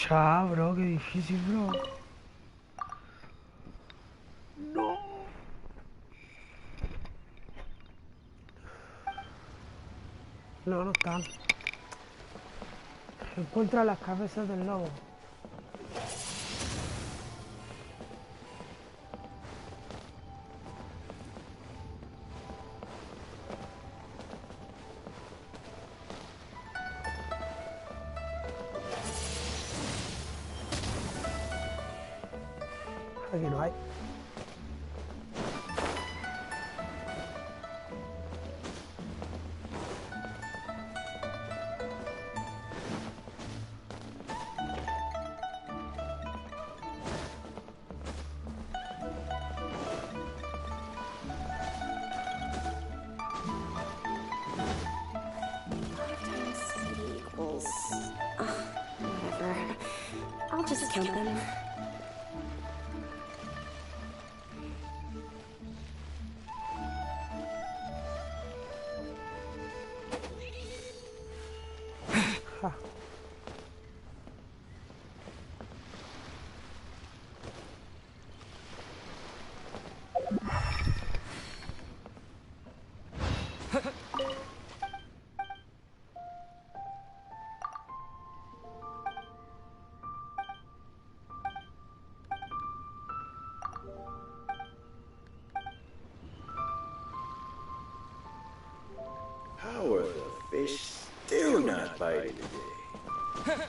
S1: Ya, bro, qué difícil, bro. No. No, no están. Encuentra las cabezas del lobo. Aquí no hay.
S9: Whatever. I'll just count them.
S1: Ja.
S10: How are the fish still not biting today?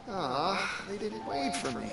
S8: Ah, they didn't wait for me.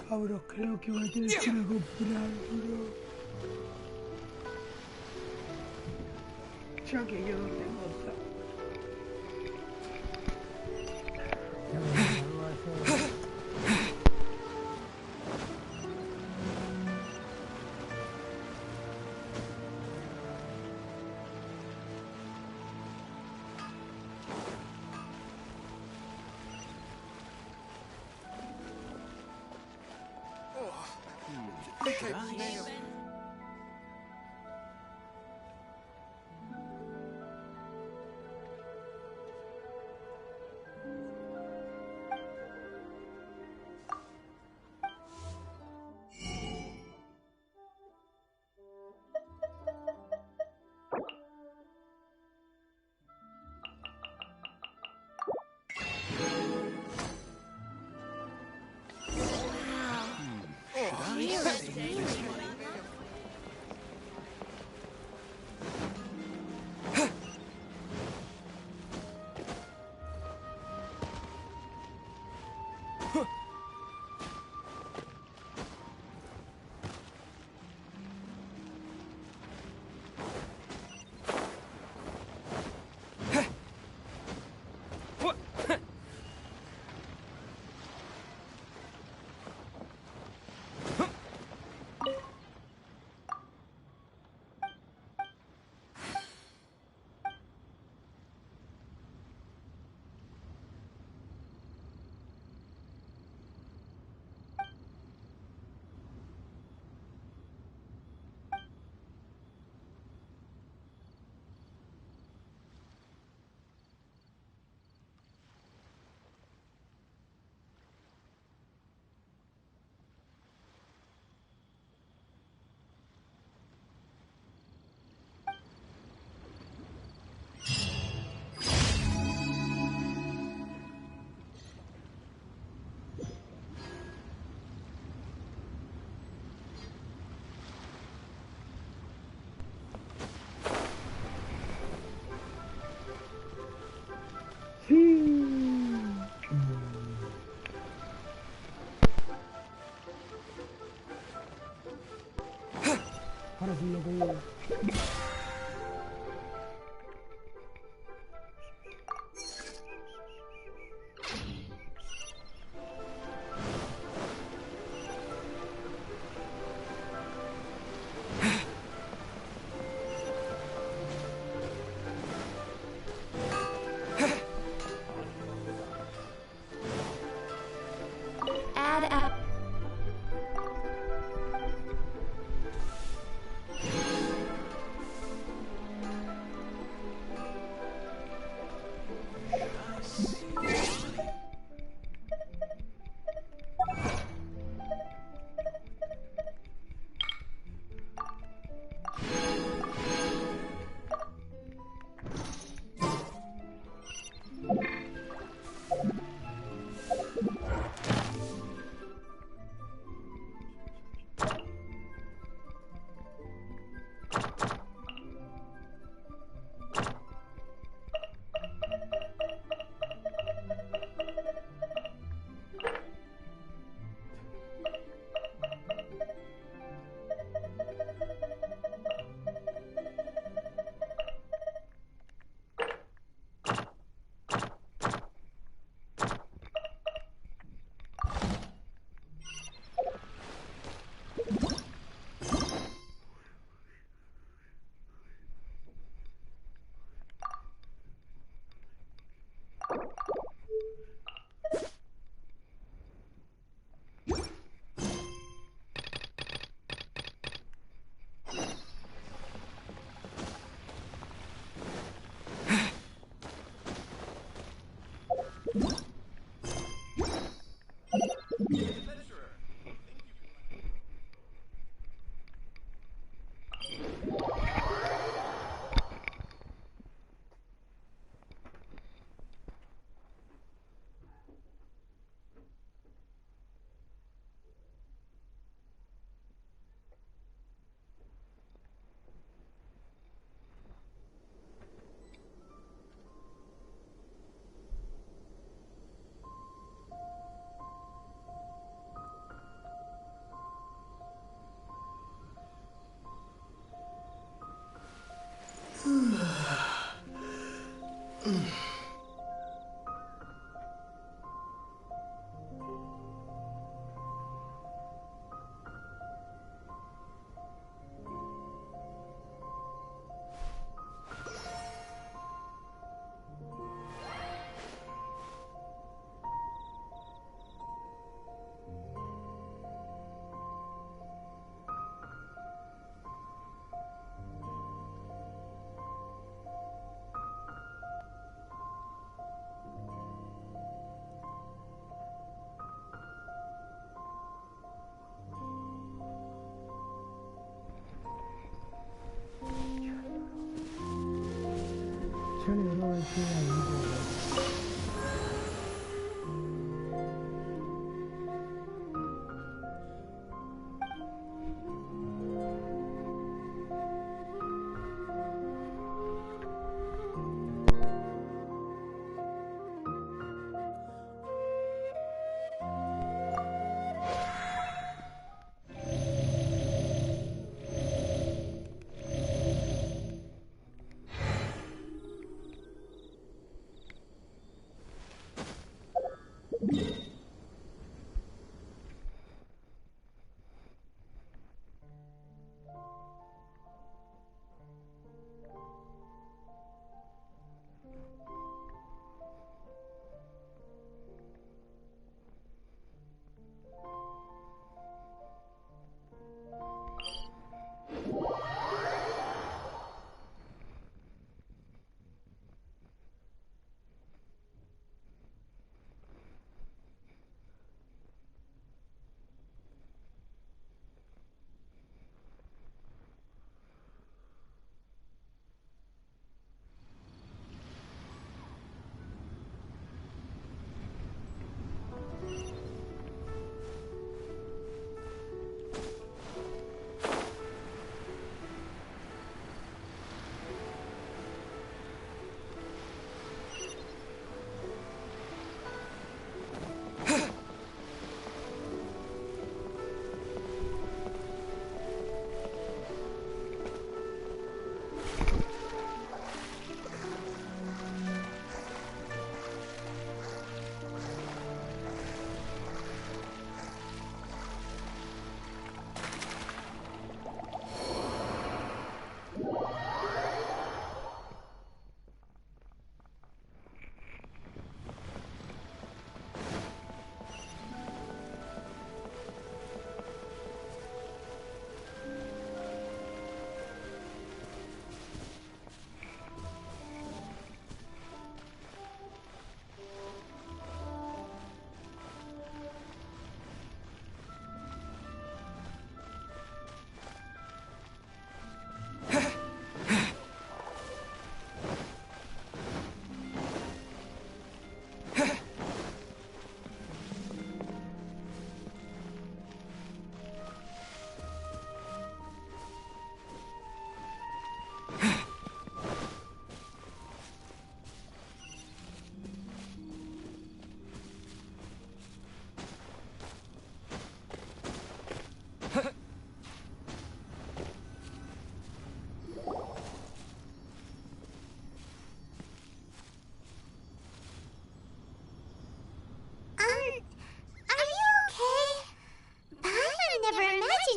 S1: Cabros, creo que voy a tener que ir a comprar, bro. Ya que yo no tengo otra. Ya me algo a hacer.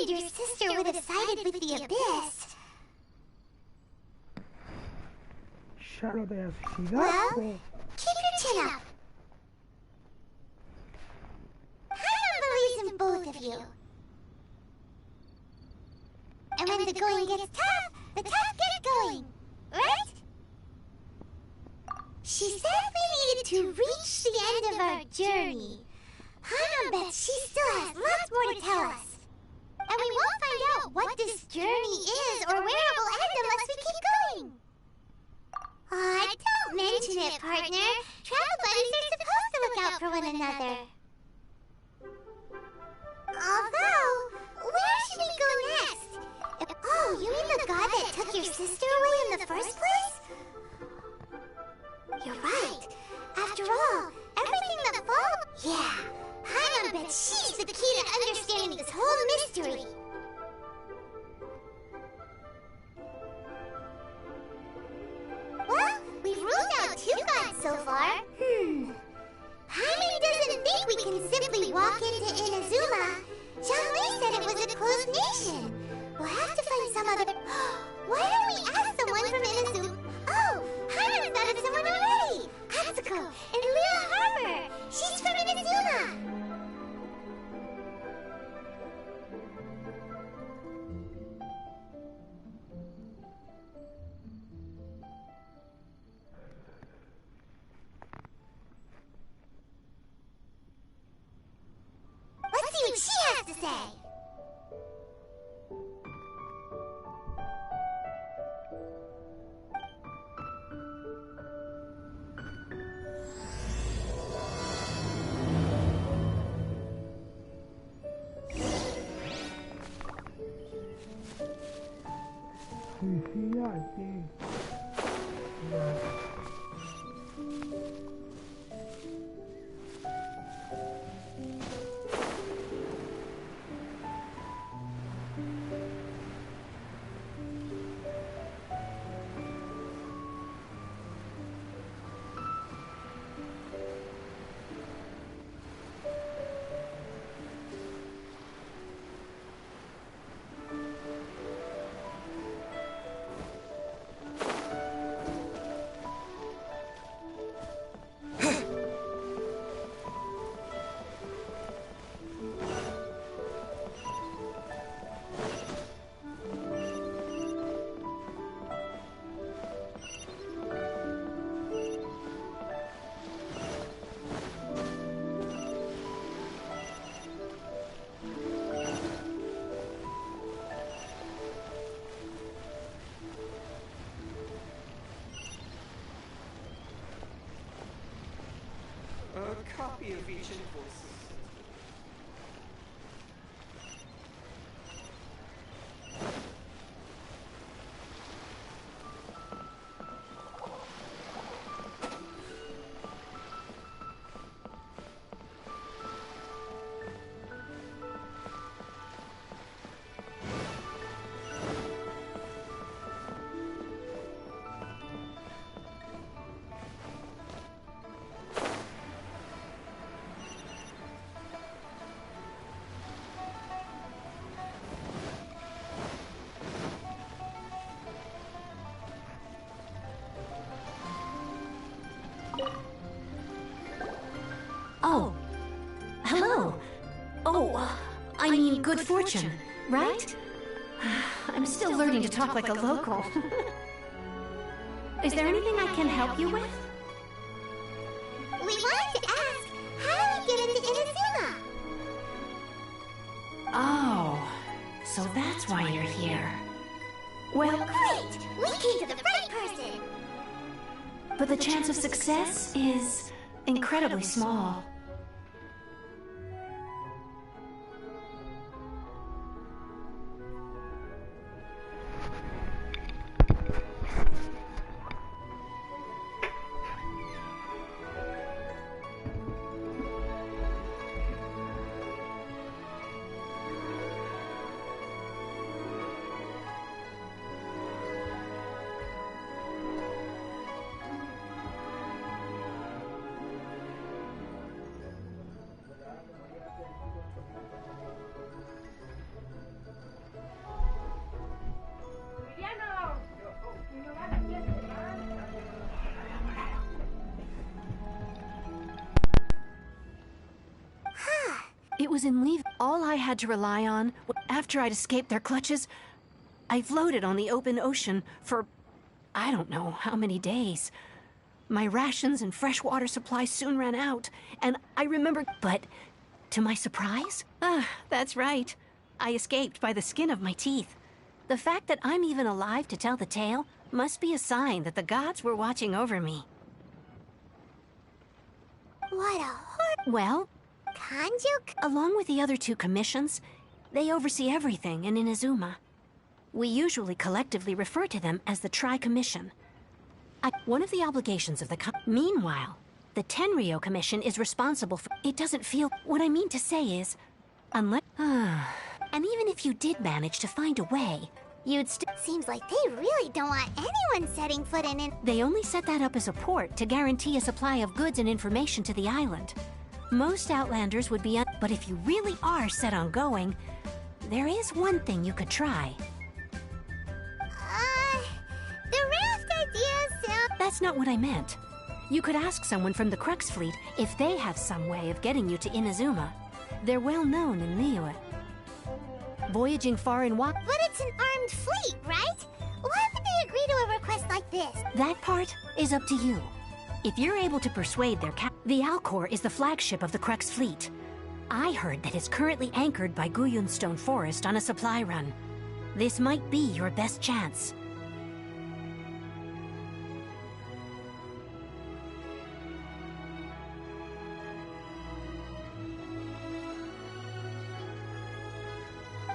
S3: Your sister would have sided with the Abyss.
S1: Ya no te has suicidado.
S3: Well, keep your chin up. Paimon believes in both of you. And when the going gets tough, the tough get going. Right? She said we needed to reach the end of our journey. Paimon bets she still has lots more to tell us. And we won't find out what this journey is or where it will end unless we keep going. Aw, don't mention it, partner. Travel buddies are supposed to look out for one another. Although, where should we go next? Oh, you mean the god that took your sister away in the first place? You're right. After all, everything that followed... Yeah. Paimon bets she's the key to understanding this whole mystery. has to say.
S5: A copy of each invoice.
S11: Oh. Hello. Oh, I mean good fortune, right? I'm still learning to talk like a local. Is there anything I can help you with?
S3: We wanted to ask, how do we get into Inazuma?
S11: Oh, so that's why you're here. Well,
S3: Great! We came to the right person!
S11: but the chance of success is incredibly small. It was in leave. All I had to rely on, after I'd escaped their clutches, I floated on the open ocean for, I don't know how many days. My rations and fresh water supply soon ran out, and I remembered, but to my surprise, that's right. I escaped by the skin of my teeth. The fact that I'm even alive to tell the tale must be a sign that the gods were watching over me.
S3: What a
S11: Well,
S3: Kanjuk?
S11: along with the other two commissions, they oversee everything in Inazuma. We usually collectively refer to them as the Tri-Commission. One of the obligations of the Meanwhile, the Tenryo Commission is responsible for... It doesn't feel... What I mean to say is... Unless... and even if you did manage to find a way, you'd still...
S3: Seems like they really don't want anyone setting foot in it.
S11: They only set that up as a port to guarantee a supply of goods and information to the island. Most Outlanders would be... But if you really are set on going, there is one thing you could try.
S3: The raft idea sounds...
S11: That's not what I meant. You could ask someone from the Crux Fleet if they have some way of getting you to Inazuma. They're well known in Liyue. Voyaging far and wide...
S3: But it's an armed fleet, right? Why would they agree to a request like this?
S11: That part is up to you. If you're able to persuade their the Alcor is the flagship of the Crux Fleet. I heard that it's currently anchored by Guyunstone Forest on a supply run. This might be your best chance.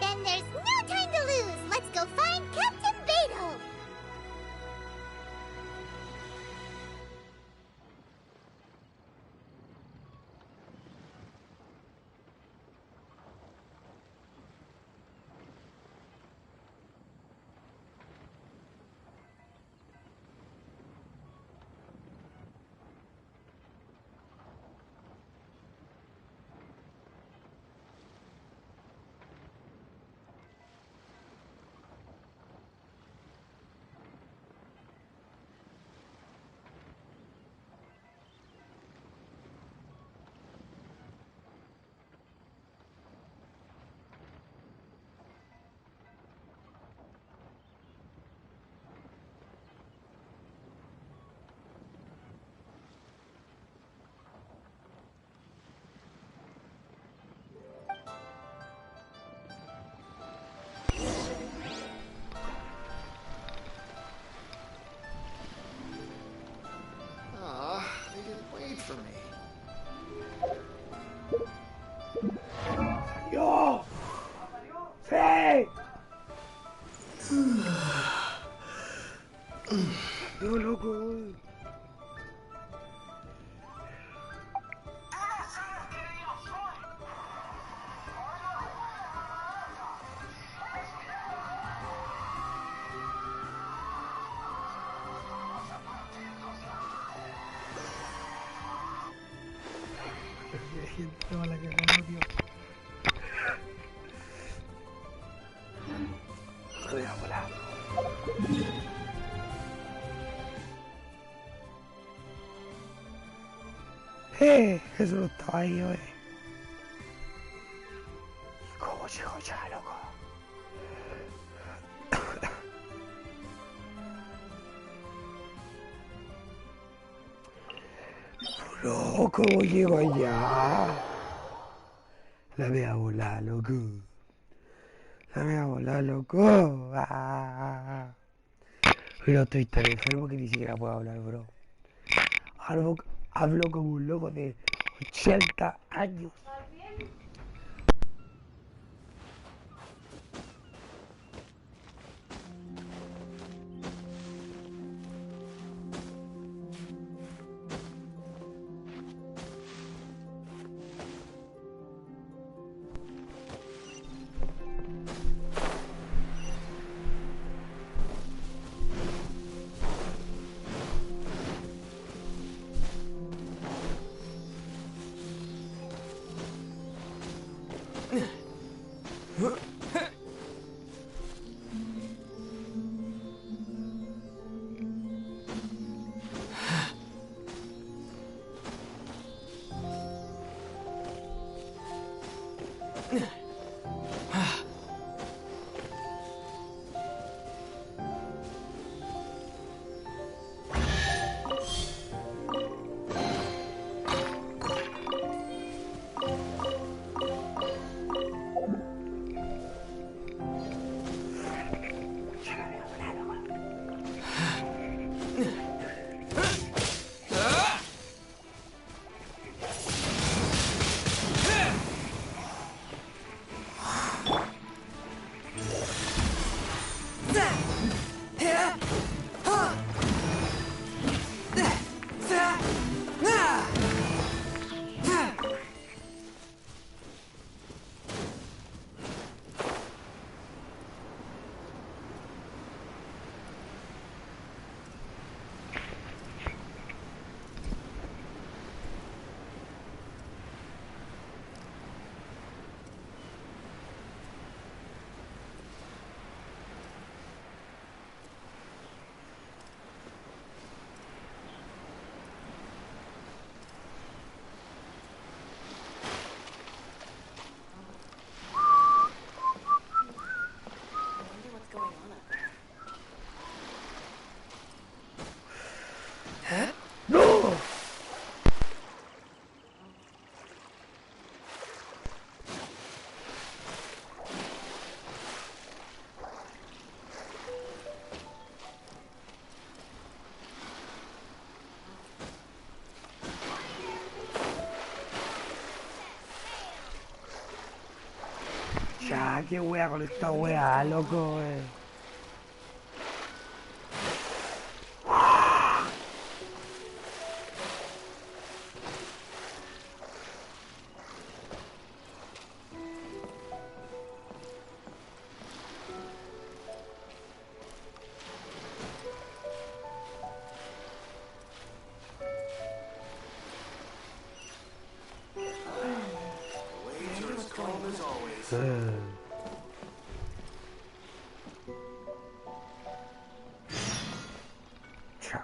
S3: Then there's no time to lose. Let's go find Captain Beto.
S12: They didn't wait for me.
S1: ¡Yo! ¡Sí! ¡Yo, loco! Gente, va la que ganó, tío. Joder, a volar. Eso no estaba ahí, oye. ¿Cómo llegó ya, loco? No, ¿cómo llego allá? La voy a volar, loco. La voy a volar, loco. Pero estoy tan enfermo que ni siquiera puedo hablar, bro. Hablo como un loco de 80 años. qué wea con esta wea, loco, Chao.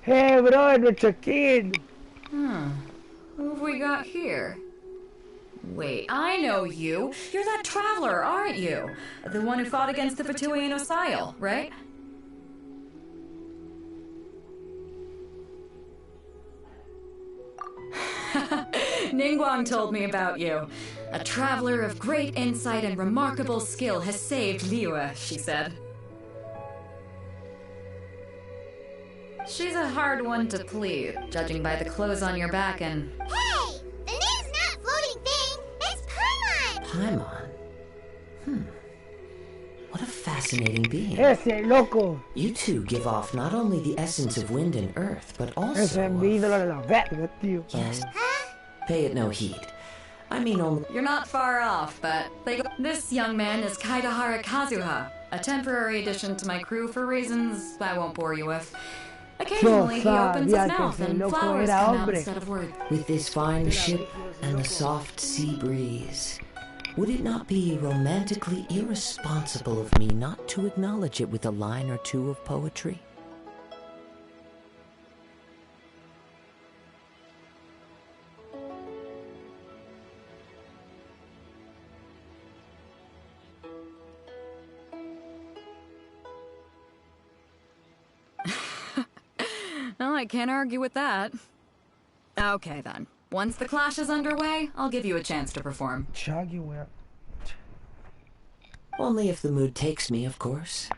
S1: Hey, bro, nuestro skin.
S13: Who have we got here? Wait, I know you. You're that traveler, aren't you? The one who fought against the Fatui and Osile, right? Ningguang told me about you. A traveler of great insight and remarkable skill has saved Liyue, she said. She's a hard one to please, judging by the clothes on your back and...
S3: Hey! The name's not Floating Thing! It's Paimon!
S14: Paimon? What a fascinating being.
S1: Ese loco.
S14: You two give off not only the essence of wind and earth, but also...
S1: Ese es mi ídolo de la verga, tío.
S14: Yes. Pay it no heed. I mean only...
S13: You're not far off, but this young man is Kaigahara Kazuha, a temporary addition to my crew for reasons I won't bore you with. Occasionally he opens his mouth and flowers come out instead of words.
S14: With this fine ship and the soft sea breeze, would it not be romantically irresponsible of me not to acknowledge it with a line or two of poetry?
S13: Well, I can't argue with that. Okay, then. Once the clash is underway, I'll give you a chance to perform.
S14: Only if the mood takes me, of course.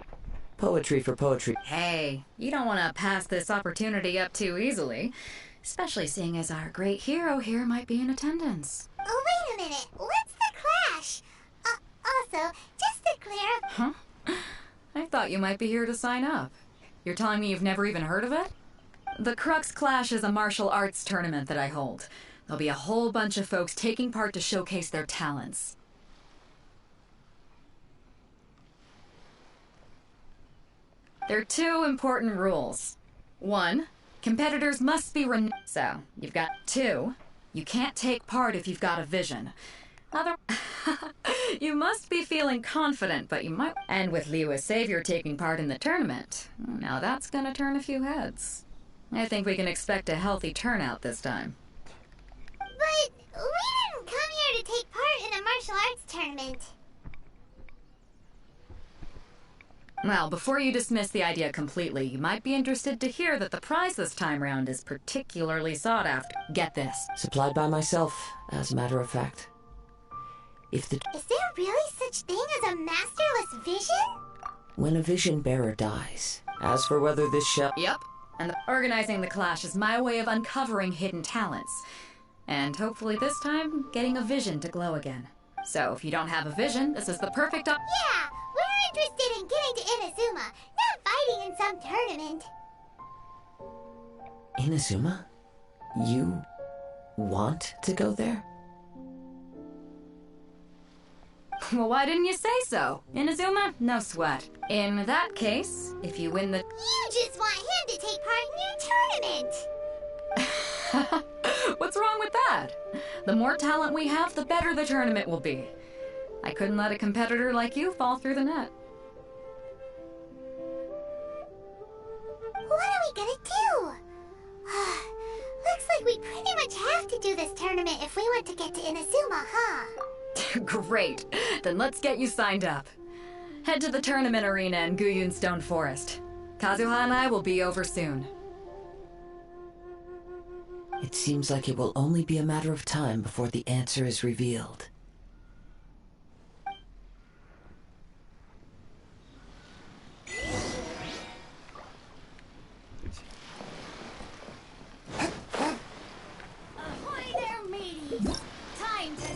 S14: Poetry for poetry.
S13: Hey, you don't want to pass this opportunity up too easily. Especially seeing as our great hero here might be in attendance.
S3: Oh, wait a minute. What's the clash? Also, just to clear up...
S13: Huh? I thought you might be here to sign up. You're telling me you've never even heard of it? The Crux Clash is a martial arts tournament that I hold. There'll be a whole bunch of folks taking part to showcase their talents. There are two important rules. 1, competitors must be So, you've got 2, you can't take part if you've got a vision. You must be feeling confident, but you might... And with Liyue's savior taking part in the tournament, now that's gonna turn a few heads. I think we can expect a healthy turnout this time.
S3: But we didn't come here to take part in a martial arts tournament.
S13: Well, before you dismiss the idea completely, you might be interested to hear that the prize this time round is particularly sought after. Get this.
S14: Supplied by myself, as a matter of fact.
S3: Is there really such thing as a masterless vision?
S14: When a vision bearer dies. As for whether this shall...
S13: Yep. And organizing the clash is my way of uncovering hidden talents. And hopefully this time, getting a vision to glow again. So if you don't have a vision, this is the perfect
S3: Yeah, we're interested in getting to Inazuma, not fighting in some tournament.
S14: Inazuma? You want to go there?
S13: Well, why didn't you say so? Inazuma, no sweat. In that case, if you win the...
S3: You just want him to take part in your tournament!
S13: What's wrong with that? The more talent we have, the better the tournament will be. I couldn't let a competitor like you fall through the net.
S3: What are we gonna do? Looks like we pretty much have to do this tournament if we want to get to Inazuma, huh?
S13: Great. Then let's get you signed up. Head to the tournament arena in Guyun Stone Forest. Kazuha and I will be over soon.
S14: It seems like it will only be a matter of time before the answer is revealed.
S3: Ahoy there, mateys! Time to...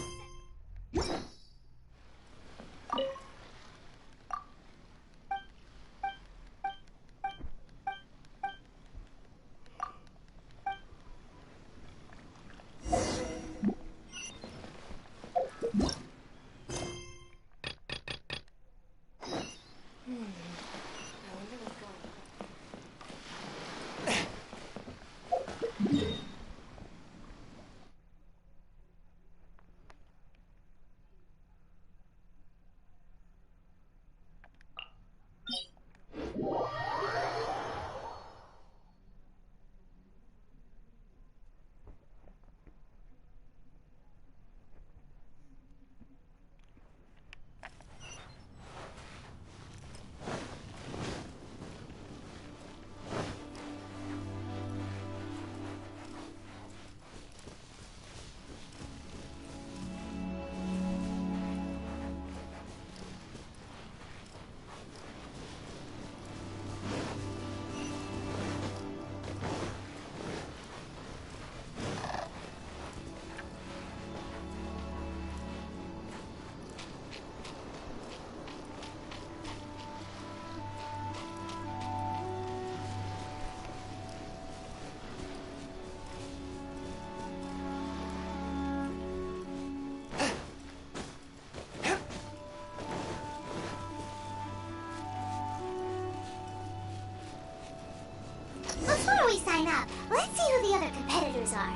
S3: Before we sign up, let's see who the other competitors are.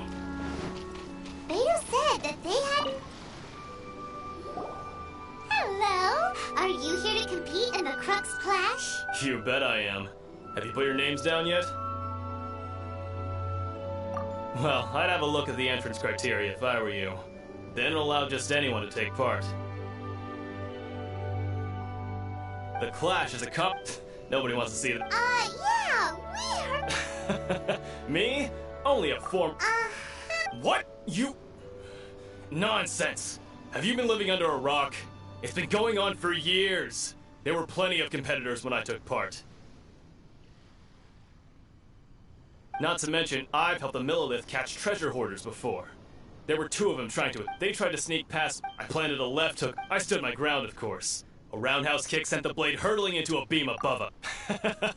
S3: Beto said that they had... Hello? Are you here to compete in the Crux Clash?
S15: You bet I am. Have you put your names down yet? Well, I'd have a look at the entrance criteria if I were you. They don't allow just anyone to take part. The Clash is a cup. Nobody wants to see it.
S3: Yeah, we are...
S15: Me? Only a form... What? You... Nonsense! Have you been living under a rock? It's been going on for years. There were plenty of competitors when I took part. Not to mention, I've helped the Millilith catch treasure hoarders before. There were two of them trying to... They tried to sneak past. I planted a left hook. I stood my ground, of course. A roundhouse kick sent the blade hurtling into a beam above him.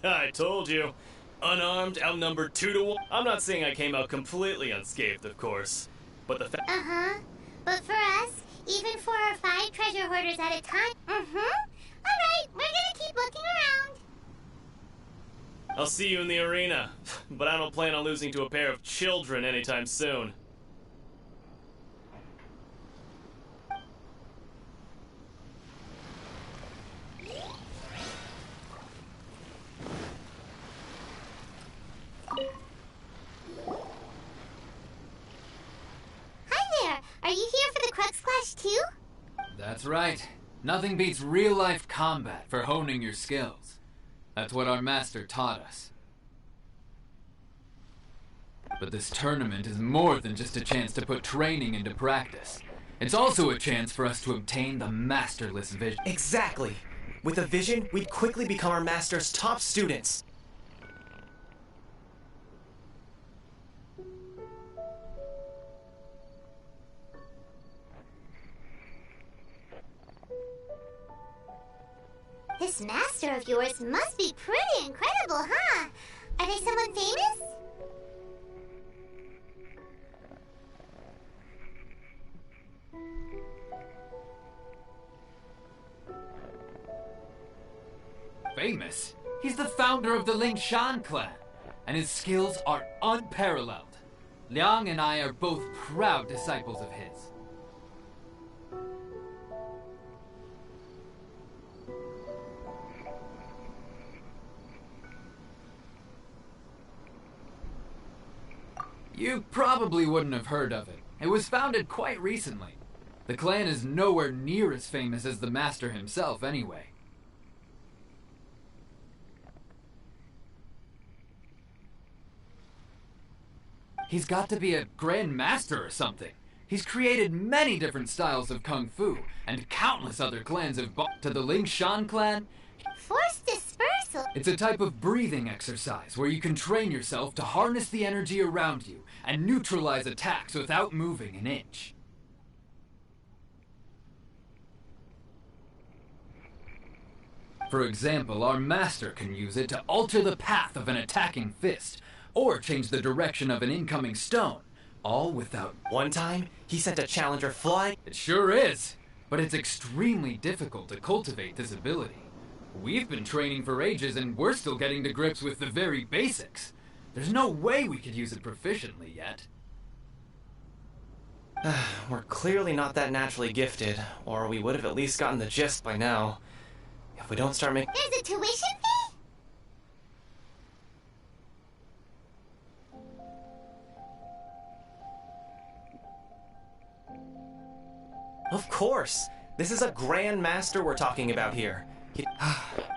S15: I told you. Unarmed, outnumbered 2-1. I'm not saying I came out completely unscathed, of course. But the
S3: Uh-huh. But for us, even 4 or 5 treasure hoarders at a time... Alright, we're gonna keep looking around.
S15: I'll see you in the arena. But I don't plan on losing to a pair of children anytime soon.
S3: Hi there. Are you here for the Crux Clash too?
S16: That's right. Nothing beats real-life combat for honing your skills. That's what our master taught us. But this tournament is more than just a chance to put training into practice. It's also a chance for us to obtain the masterless vision.
S17: Exactly. With a vision, we'd quickly become our master's top students.
S3: This master of yours must be pretty incredible, huh? Are they someone famous?
S16: Famous? He's the founder of the Lingshan clan, and his skills are unparalleled. Liang and I are both proud disciples of his. You probably wouldn't have heard of it. It was founded quite recently. The clan is nowhere near as famous as the master himself, anyway. He's got to be a grand master or something. He's created many different styles of kung fu, and countless other clans have bought to the Lingshan clan.
S3: Force dispersal?
S16: It's a type of breathing exercise where you can train yourself to harness the energy around you and neutralize attacks without moving an inch. For example, our master can use it to alter the path of an attacking fist, or change the direction of an incoming stone, all without...
S17: One time, he sent a challenger flying.
S16: It sure is, but it's extremely difficult to cultivate this ability. We've been training for ages and we're still getting to grips with the very basics. There's no way we could use it proficiently yet.
S17: We're clearly not that naturally gifted, or we would have at least gotten the gist by now. If we don't start making...
S3: There's a tuition fee?
S17: Of course! This is a Grand Master we're talking about here.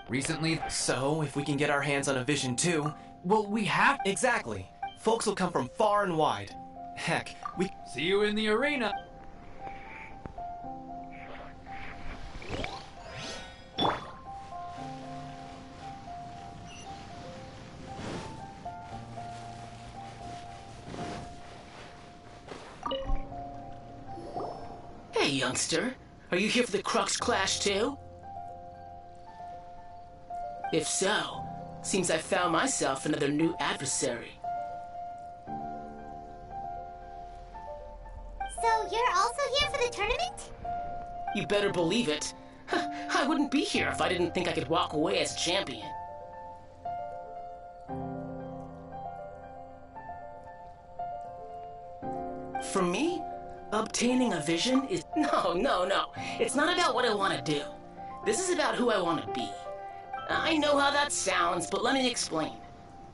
S16: Recently...
S17: So, if we can get our hands on a vision too...
S16: Well, we have...
S17: Exactly. Folks will come from far and wide. Heck, we...
S16: See you in the arena!
S18: Hey, youngster. Are you here for the Crux Clash too? If so, seems I found myself another new adversary.
S3: So you're also here for the tournament?
S18: You better believe it. I wouldn't be here if I didn't think I could walk away as champion. For me, obtaining a vision is... No. It's not about what I want to do. This is about who I want to be. I know how that sounds, but let me explain.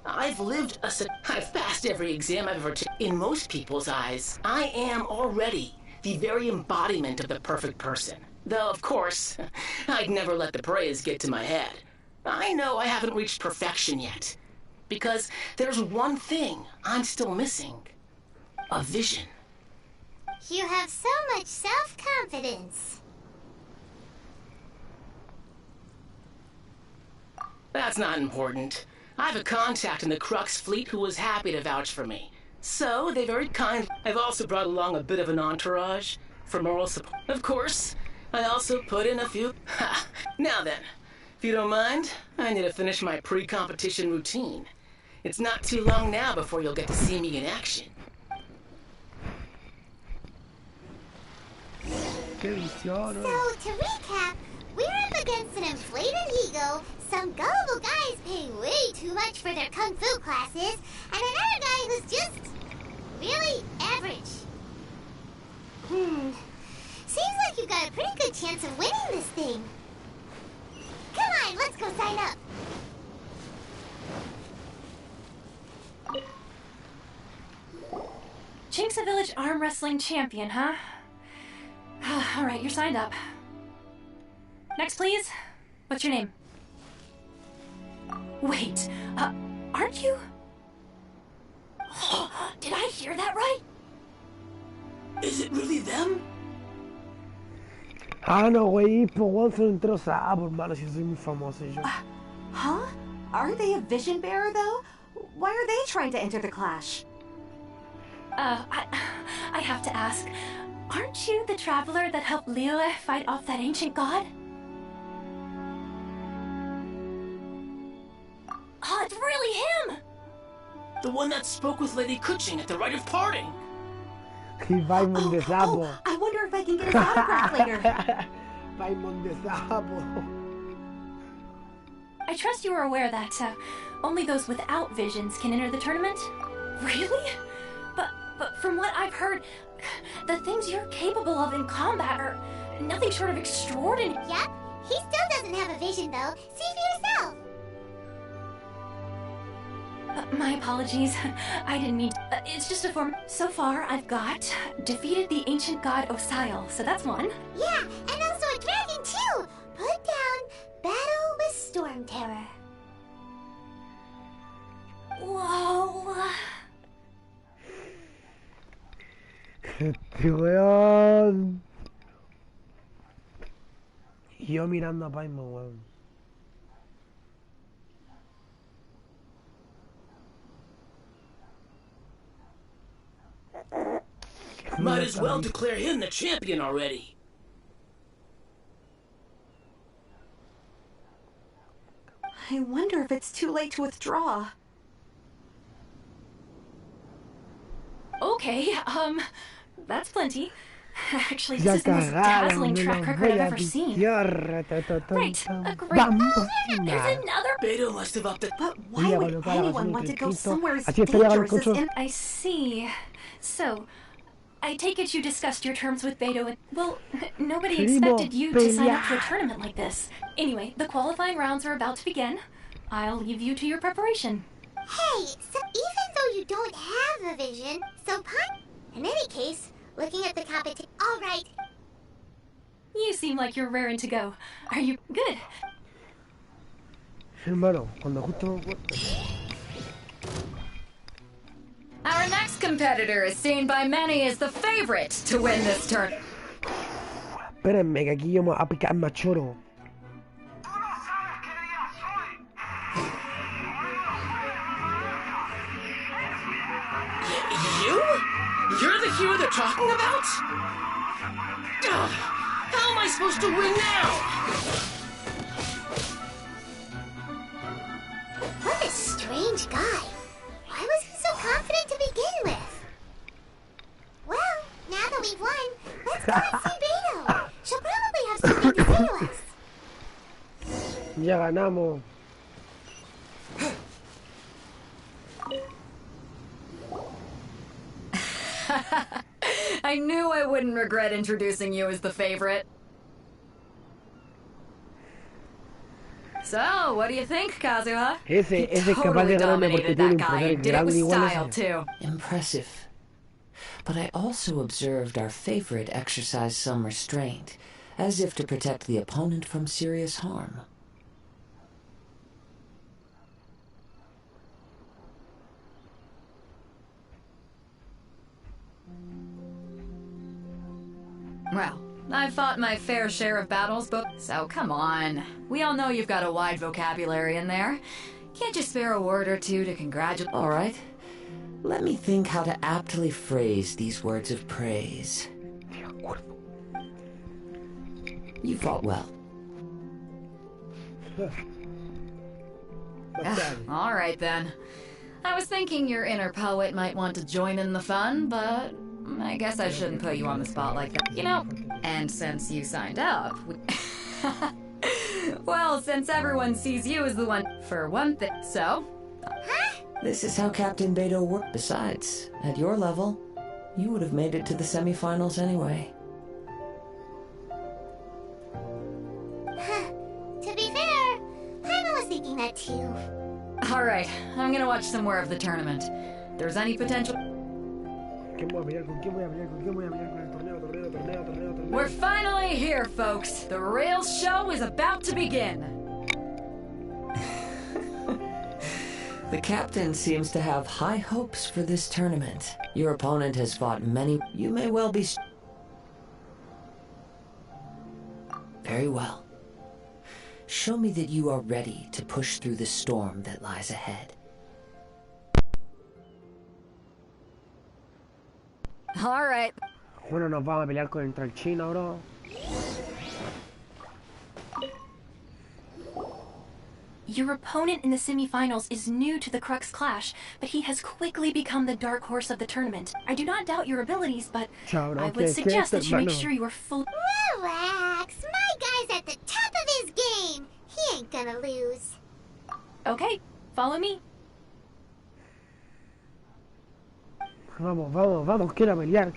S18: I've passed every exam I've ever taken. In most people's eyes, I am already the very embodiment of the perfect person. Though, of course, I'd never let the praise get to my head. I know I haven't reached perfection yet. Because there's one thing I'm still missing. A vision.
S3: You have so much self-confidence.
S18: That's not important. I have a contact in the Crux fleet who was happy to vouch for me. So, they very kindly... I've also brought along a bit of an entourage for moral support. Of course, I also put in a few... Now then, if you don't mind, I need to finish my pre-competition routine. It's not too long now before you'll get to see me in action.
S3: So, to recap, we're up against an inflated ego, some gullible guys paying way too much for their kung fu classes, and another guy who's just really average. Seems like you've got a pretty good chance of winning this thing. Come on, let's go sign up.
S6: Jinxa Village Arm Wrestling Champion, huh? Alright, you're signed up. Next, please. What's your name? Wait, aren't you? Did I hear that right?
S18: Is it really them?
S1: Ah, no, güey, por one soy un entero sapo, hermano, si soy muy famoso yo.
S19: Huh? Aren't they a vision bearer, though? Why are they trying to enter the clash?
S6: I have to ask, aren't you the traveler that helped Liyue fight off that ancient god?
S18: The one that spoke with Lady Kuching at the rite of parting.
S1: Paimon de Sapo.
S19: I wonder if I can get his autograph later.
S1: Paimon de Sapo.
S6: I trust you are aware that only those without visions can enter the tournament? Really? But from what I've heard, the things you're capable of in combat are nothing short of extraordinary.
S3: Yep, he still doesn't have a vision though. See for yourself.
S6: My apologies. I didn't mean. It's just a form. So far, I've got defeated the ancient god Osial, so that's one.
S3: Yeah, and also a dragon too. Put down battle with Storm Terror.
S6: Whoa.
S1: Este weón. Y yo mirando a Paimon, weón.
S18: Might as well declare him the champion already.
S19: I wonder if it's too late to withdraw.
S6: Okay, that's plenty. Actually, this is the most dazzling track record I've ever seen. Right, great. There's another.
S18: Beto must have upped it.
S19: But why would anyone want to go somewhere as dangerous as in...
S6: I see. So, I take it you discussed your terms with Beto and... Well, nobody expected you to sign up for a tournament like this. Anyway, the qualifying rounds are about to begin. I'll leave you to your preparation.
S3: Hey, so even though you don't have a vision, so in any case, looking at the competition... Alright.
S6: You seem like you're raring to go. Are you good?
S1: Hermano, cuando justo...
S13: Our next competitor is seen by many as the favorite to win this tournament.
S1: Espérenme, que aquí yo me voy a picar más choro.
S18: You? You're the hero they're talking about? Ugh, how am I supposed to win now?
S3: What a strange guy. Why was he so confident to begin with? Well, now that we've won, let's go and see Beto. She'll probably have something to say to us.
S1: Ya ganamos.
S13: I knew I wouldn't regret introducing you as the favorite. So, what do you think, Kazuha?
S1: Ese
S13: Totally dominated that guy and did it with style, too.
S14: Impressive. But I also observed our favorite exercise some restraint, as if to protect the opponent from serious harm.
S13: Well, I've fought my fair share of battles, but so come on. We all know you've got a wide vocabulary in there. Can't you spare a word or two to congratulate?
S14: All right. Let me think how to aptly phrase these words of praise. You fought well.
S13: All right, then. I was thinking your inner poet might want to join in the fun, but I guess I shouldn't put you on the spot like that. You know, and since you signed up... Well, since everyone sees you as the one for one thing, so...
S14: This is how Captain Beto worked. Besides, at your level, you would have made it to the semifinals anyway.
S3: To be fair, I was thinking that too.
S13: Alright, I'm gonna watch some more of the tournament. If there's any potential... We're finally here, folks. The real show is about to begin.
S14: The captain seems to have high hopes for this tournament. Your opponent has fought many... You may well be... Very well. Show me that you are ready to push through the storm that lies ahead.
S13: All right.
S1: Bueno, nos vamos a pelear contra el chino, bro.
S20: Your opponent in the semifinals is new to the Crux Clash, but he has quickly become the dark horse of the tournament. I do not doubt your abilities, but I would suggest that you make sure you are full.
S3: Relax. My guy's at the top of his game. He ain't gonna lose.
S20: Okay, follow me.
S1: Vamos, vamos, vamos, quiero pelear,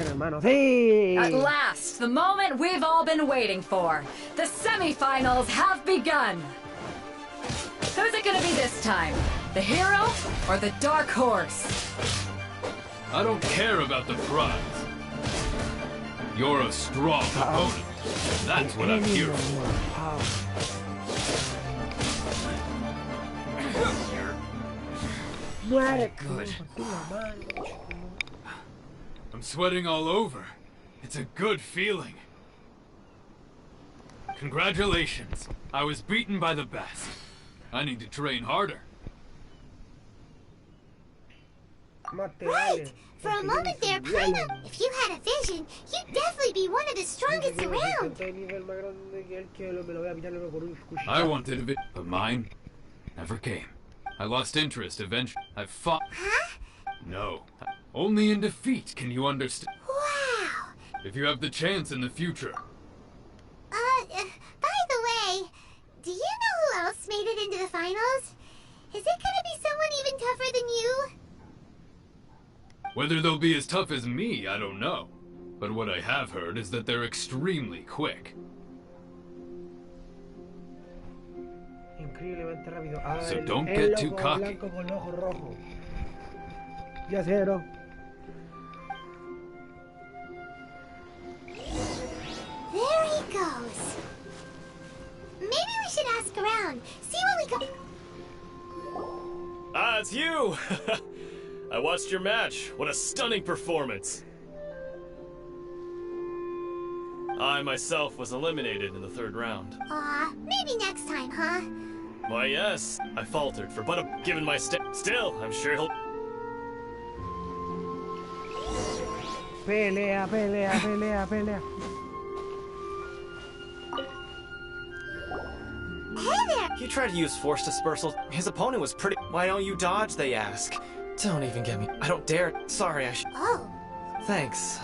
S1: hermano. ¡Sí!
S13: At last, the moment we've all been waiting for. The semifinals have begun. Who's it gonna be this time? The hero or the dark horse?
S16: I don't care about the prize. You're a strong opponent. That's what I'm here for. Good. I'm sweating all over. It's a good feeling. Congratulations. I was beaten by the best. I need to train harder.
S3: Right! For a moment there, Primo, if you had a vision, you'd definitely be one of the strongest around.
S16: I wanted a bit, but mine never came. I lost interest eventually. I fought.
S3: Huh?
S16: No. Only in defeat can you understand.
S3: Wow!
S16: If you have the chance in the future.
S3: By the way, do you know who else made it into the finals? Is it gonna be someone even tougher than you?
S16: Whether they'll be as tough as me, I don't know. But what I have heard is that they're extremely quick.
S1: Increíblemente rápido.
S16: So don't get too cocky.
S1: Blanco con el ojo rojo. Ya sé, bro.
S3: There he goes. Maybe we should ask around. See what we got.
S15: Ah, it's you! I watched your match. What a stunning performance. I myself was eliminated in the third round.
S3: Maybe next time, huh?
S15: Why, yes. I faltered for but given my still, I'm sure he'll...
S1: Pelea, pelea, pelea, pelea.
S3: Hey there!
S17: He tried to use force dispersal. His opponent was pretty... Why don't you dodge, they ask. Don't even get me. I don't dare. Sorry, I should...
S3: Oh.
S17: Thanks,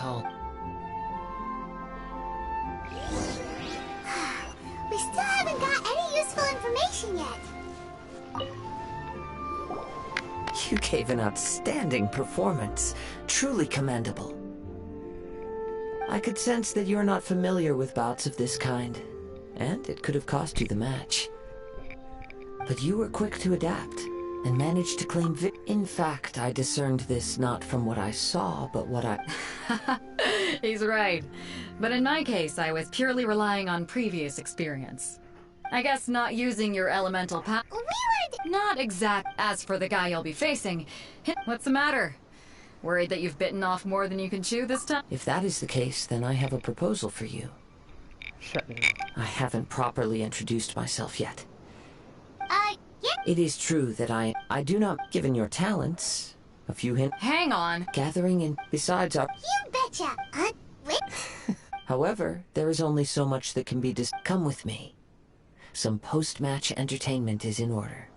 S3: We still haven't got any useful information yet.
S14: You gave an outstanding performance. Truly commendable. I could sense that you're not familiar with bouts of this kind, and it could have cost you the match. But you were quick to adapt, and managed to claim In fact, I discerned this not from what I saw, but what I...
S13: He's right. But in my case, I was purely relying on previous experience. I guess not using your elemental power...
S3: We were...
S13: Not exact. As for the guy you'll be facing, what's the matter? Worried that you've bitten off more than you can chew this time?
S14: If that is the case, then I have a proposal for you.
S1: Shut me.
S14: I haven't properly introduced myself yet.
S3: Yeah.
S14: It is true that I do not, given your talents, a few hints.
S13: Hang on.
S14: Gathering in, besides our...
S3: You betcha.
S14: However, there is only so much that can be Come with me. Some post-match entertainment is in order.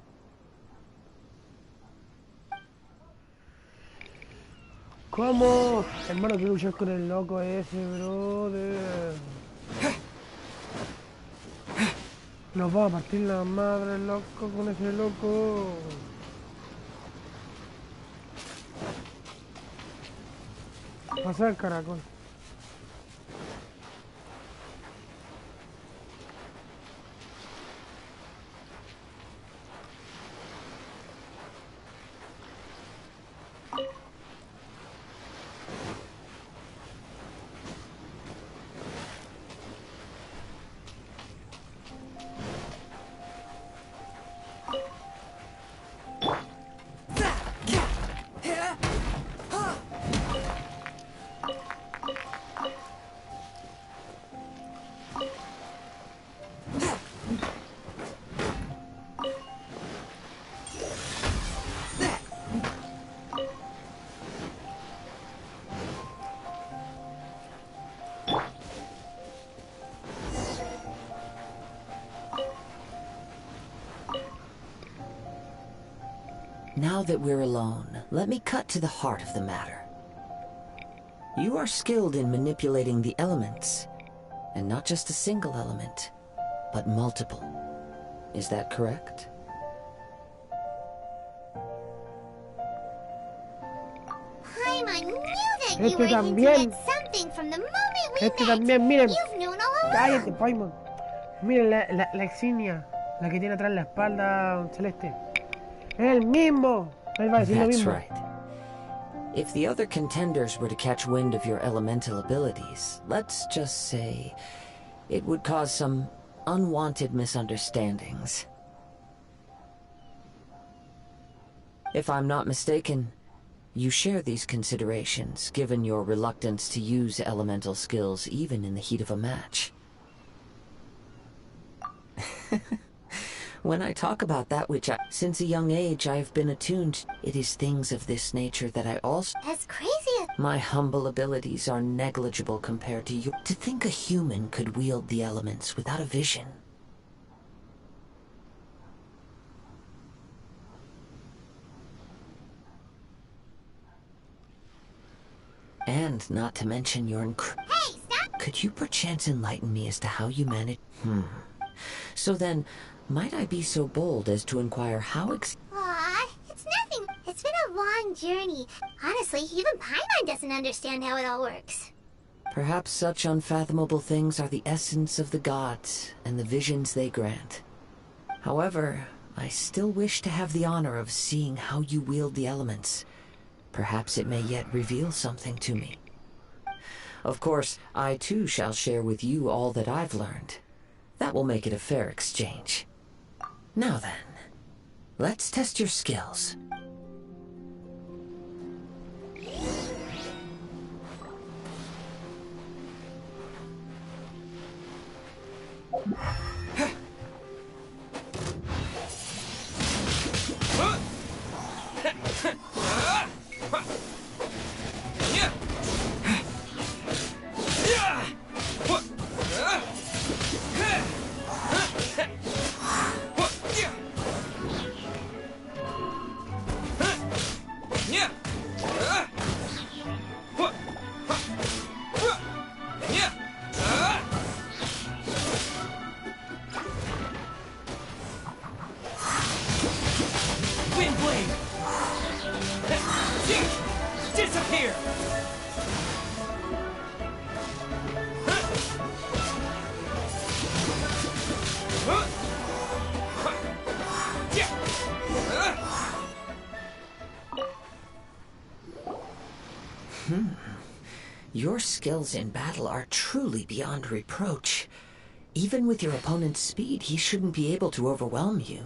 S1: ¿Cómo? Hermano, quiero luchar con el loco ese, brother. Nos vamos a partir la madre, loco, con ese loco. Pasa el caracol.
S14: Now that we're alone, let me cut to the heart of the matter. You are skilled in manipulating the elements, and not just a single element, but multiple. Is that correct?
S3: Paimon knew that you were hinting at something from the moment we met.
S1: También, miren.
S3: You've known all along.
S1: Cállate, Paimon. Miren la insignia, la que tiene atrás la espalda celeste. Es el mismo. Él va a decir lo
S14: That's
S1: mismo.
S14: right. If the other contenders were to catch wind of your elemental abilities, let's just say it would cause some unwanted misunderstandings. If I'm not mistaken, you share these considerations, given your reluctance to use elemental skills even in the heat of a match. When I talk about that which since a young age I have been attuned, it is things of this nature that I also...
S3: As crazy as...
S14: My humble abilities are negligible compared to you. To think a human could wield the elements without a vision. And not to mention your
S3: Hey, stop!
S14: Could you perchance enlighten me as to how you manage... So then, might I be so bold as to inquire how
S3: Aw, it's nothing. It's been a long journey. Honestly, even Paimon doesn't understand how it all works.
S14: Perhaps such unfathomable things are the essence of the gods and the visions they grant. However, I still wish to have the honor of seeing how you wield the elements. Perhaps it may yet reveal something to me. Of course, I too shall share with you all that I've learned. That will make it a fair exchange. Now then, let's test your skills.
S5: Disappear!
S14: Your skills in battle are truly beyond reproach. Even with your opponent's speed, he shouldn't be able to overwhelm you.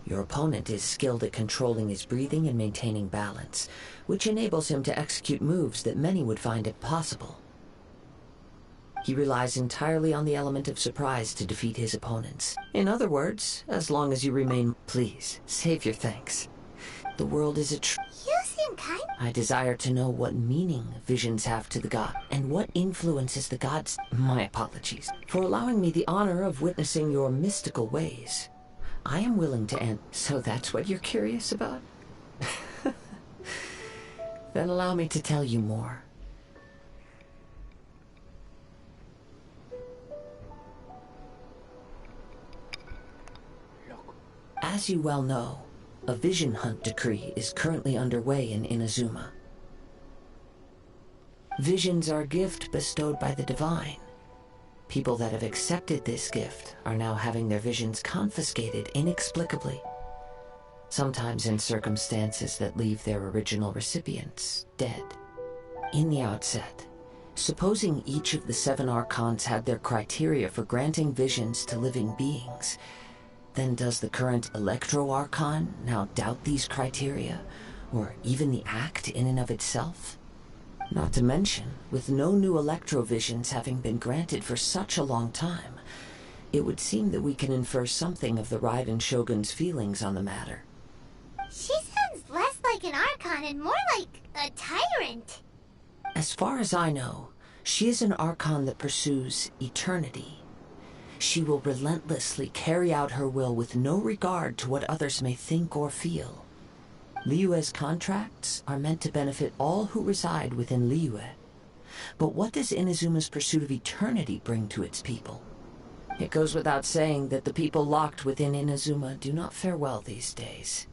S14: Your opponent is skilled at controlling his breathing and maintaining balance, which enables him to execute moves that many would find impossible. He relies entirely on the element of surprise to defeat his opponents. In other words, as long as you remain... Please, save your thanks. The world is a
S3: You seem kind...
S14: I desire to know what meaning visions have to the god, and what influences the gods... My apologies for allowing me the honor of witnessing your mystical ways. I am willing to end. So that's what you're curious about? Then allow me to tell you more. As you well know, a vision hunt decree is currently underway in Inazuma. Visions are a gift bestowed by the divine. People that have accepted this gift are now having their visions confiscated inexplicably, sometimes in circumstances that leave their original recipients dead. In the outset, supposing each of the 7 archons had their criteria for granting visions to living beings, then does the current Electro-Archon now doubt these criteria, or even the act in and of itself? Not to mention, with no new Electro-Visions having been granted for such a long time, it would seem that we can infer something of the Raiden Shogun's feelings on the matter.
S3: She sounds less like an Archon and more like a tyrant.
S14: As far as I know, She is an Archon that pursues eternity. She will relentlessly carry out her will with no regard to what others may think or feel. Liyue's contracts are meant to benefit all who reside within Liyue. But what does Inazuma's pursuit of eternity bring to its people? It goes without saying that the people locked within Inazuma do not fare well these days.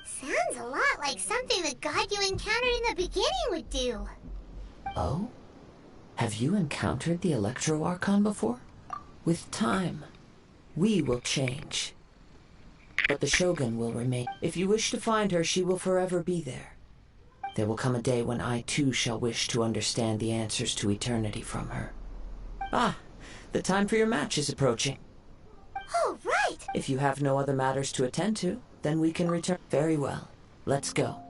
S3: Sounds a lot like something the god you encountered in the beginning would do.
S14: Oh? Have you encountered the Electro Archon before? With time, we will change. But the Shogun will remain. If you wish to find her, she will forever be there. There will come a day when I too shall wish to understand the answers to eternity from her. Ah, the time for your match is approaching.
S3: Oh, right!
S14: If you have no other matters to attend to, then we can return. Very well. Let's go.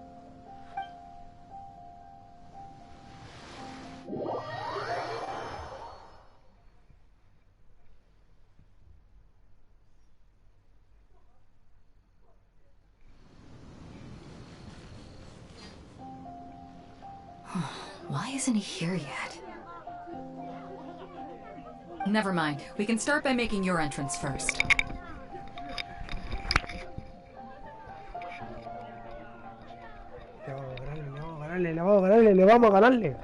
S13: Why isn't he here yet? Never mind. We can start by making your entrance first.
S1: Le vamos a ganarle.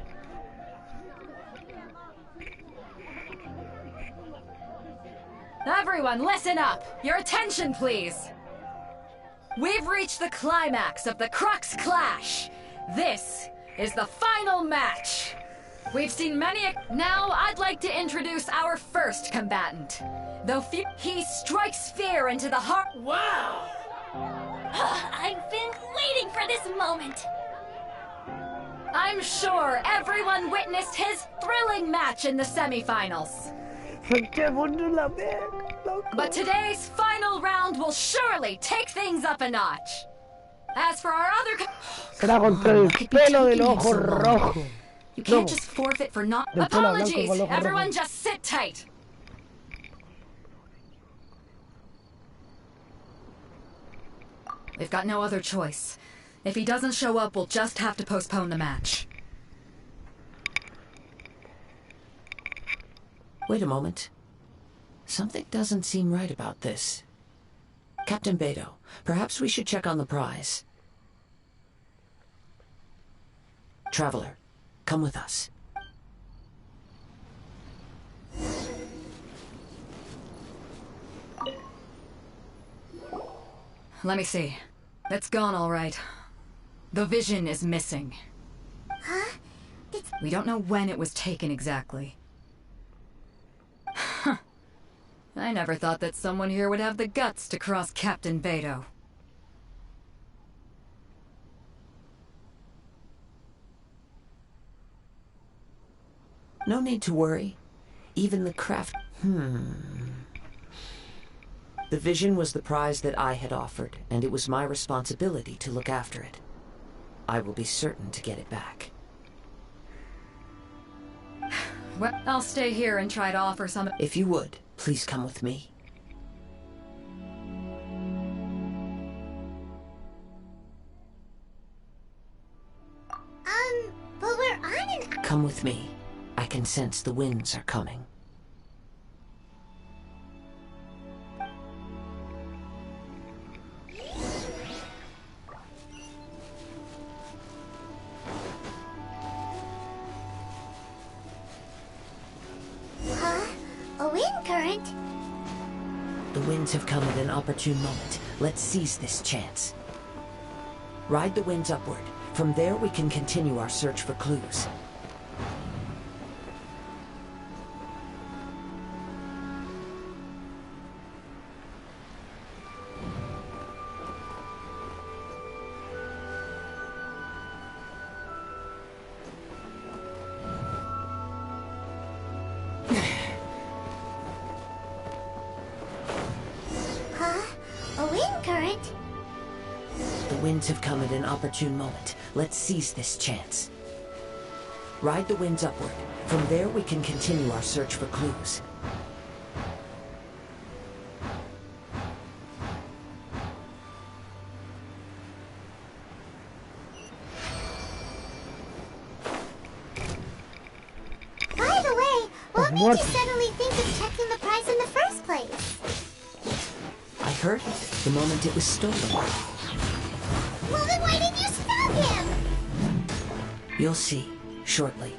S13: Everyone, listen up! Your attention, please! We've reached the climax of the Crux Clash! This is the final match! We've seen many. Now, I'd like to introduce our first combatant. He strikes fear into the heart.
S20: Wow! I've been waiting for this moment!
S13: I'm sure everyone witnessed his thrilling match in the semifinals. But today's final round will surely take things up a notch. As for our other...
S1: Será contra el pelo del ojo rojo.
S13: You can't just forfeit for not... Apologies! Everyone just sit tight! We've got no other choice. If he doesn't show up, we'll just have to postpone the match.
S14: Wait a moment. Something doesn't seem right about this. Captain Beto, perhaps we should check on the prize. Traveler, come with us.
S13: Let me see. It's gone all right. The vision is missing.
S3: Huh?
S13: We don't know when it was taken exactly. Huh. I never thought that someone here would have the guts to cross Captain Beto.
S14: No need to worry. Even the craft... The vision was the prize that I had offered, and it was my responsibility to look after it. I will be certain to get it back.
S13: Well, I'll stay here and try to offer some...
S14: If you would, please come with me.
S3: But we're on an...
S14: Come with me. I can sense the winds are coming.
S3: A wind current?
S14: The winds have come at an opportune moment. Let's seize this chance. Ride the winds upward. From there we can continue our search for clues.
S3: A wind current?
S14: The winds have come at an opportune moment. Let's seize this chance. Ride the winds upward. From there we can continue our search for clues.
S3: did you suddenly think of checking the prize in the first place?
S14: I heard it the moment it was stolen.
S3: Well, then why didn't you stop him?
S14: You'll see shortly.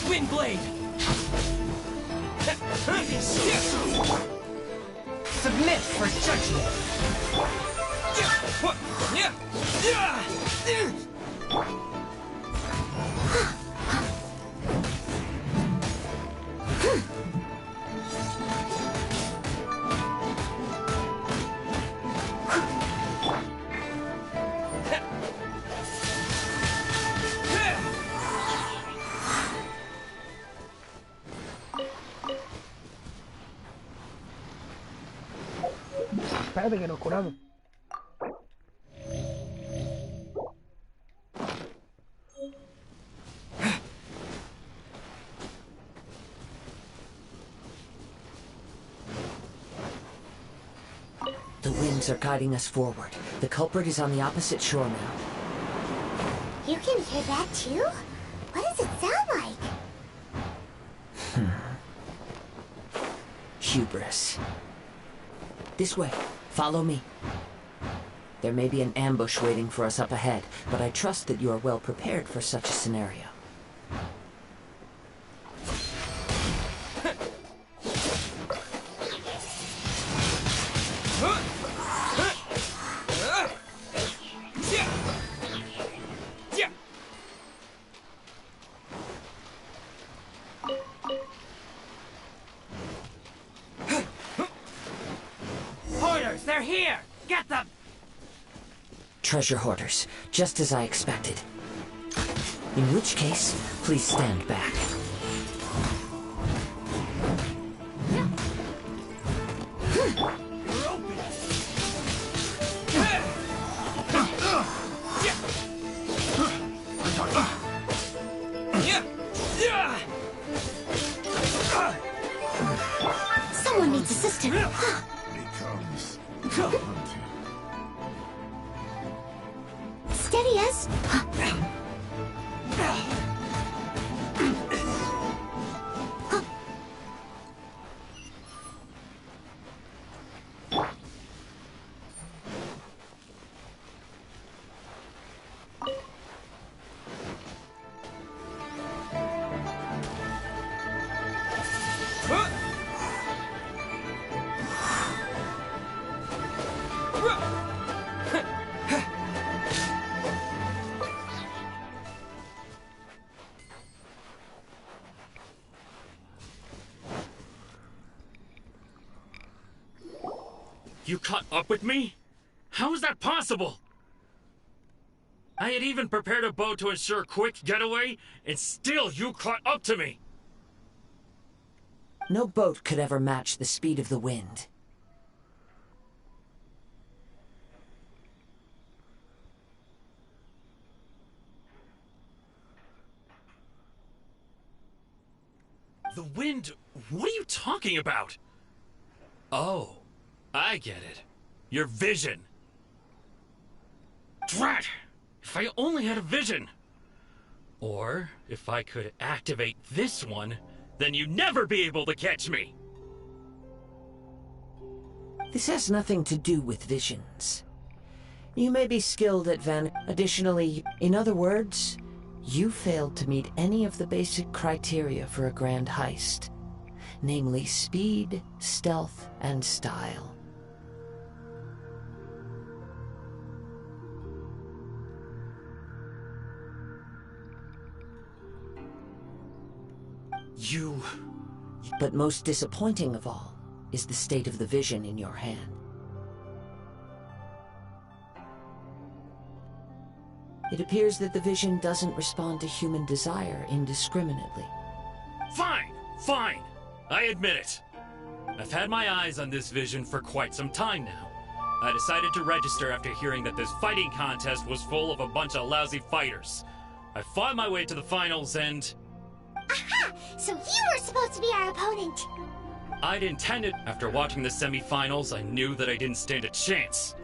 S5: Wind blade. Submit for judgment.
S1: Espérate que nos curamos.
S14: The winds are guiding us forward. The culprit is on the opposite shore now.
S3: You can hear that too? What does it sound like?
S14: Hubris. This way. Follow me. There may be an ambush waiting for us up ahead, but I trust that you are well prepared for such a scenario.
S5: They're here! Get them!
S14: Treasure hoarders, just as I expected. In which case, please stand back.
S3: Someone needs assistance. Steady as.
S21: You caught up with me? How is that possible? I had even prepared a boat to ensure a quick getaway, and still you caught up to me!
S14: No boat could ever match the speed of the wind.
S21: The wind? What are you talking about? Oh. I get it. Your vision. Drat! If I only had a vision! Or, if I could activate this one, then you'd never be able to catch me!
S14: This has nothing to do with visions. You may be skilled at Additionally, in other words, you failed to meet any of the basic criteria for a grand heist. Namely, speed, stealth, and style. But most disappointing of all is the state of the vision in your hand. It appears that the vision doesn't respond to human desire indiscriminately.
S21: Fine! Fine! I admit it. I've had my eyes on this vision for quite some time now. I decided to register after hearing that this fighting contest was full of a bunch of lousy fighters. I fought my way to the finals and...
S3: Aha! So you were supposed to be our opponent!
S21: I'd intended, after watching the semifinals, I knew that I didn't stand a chance.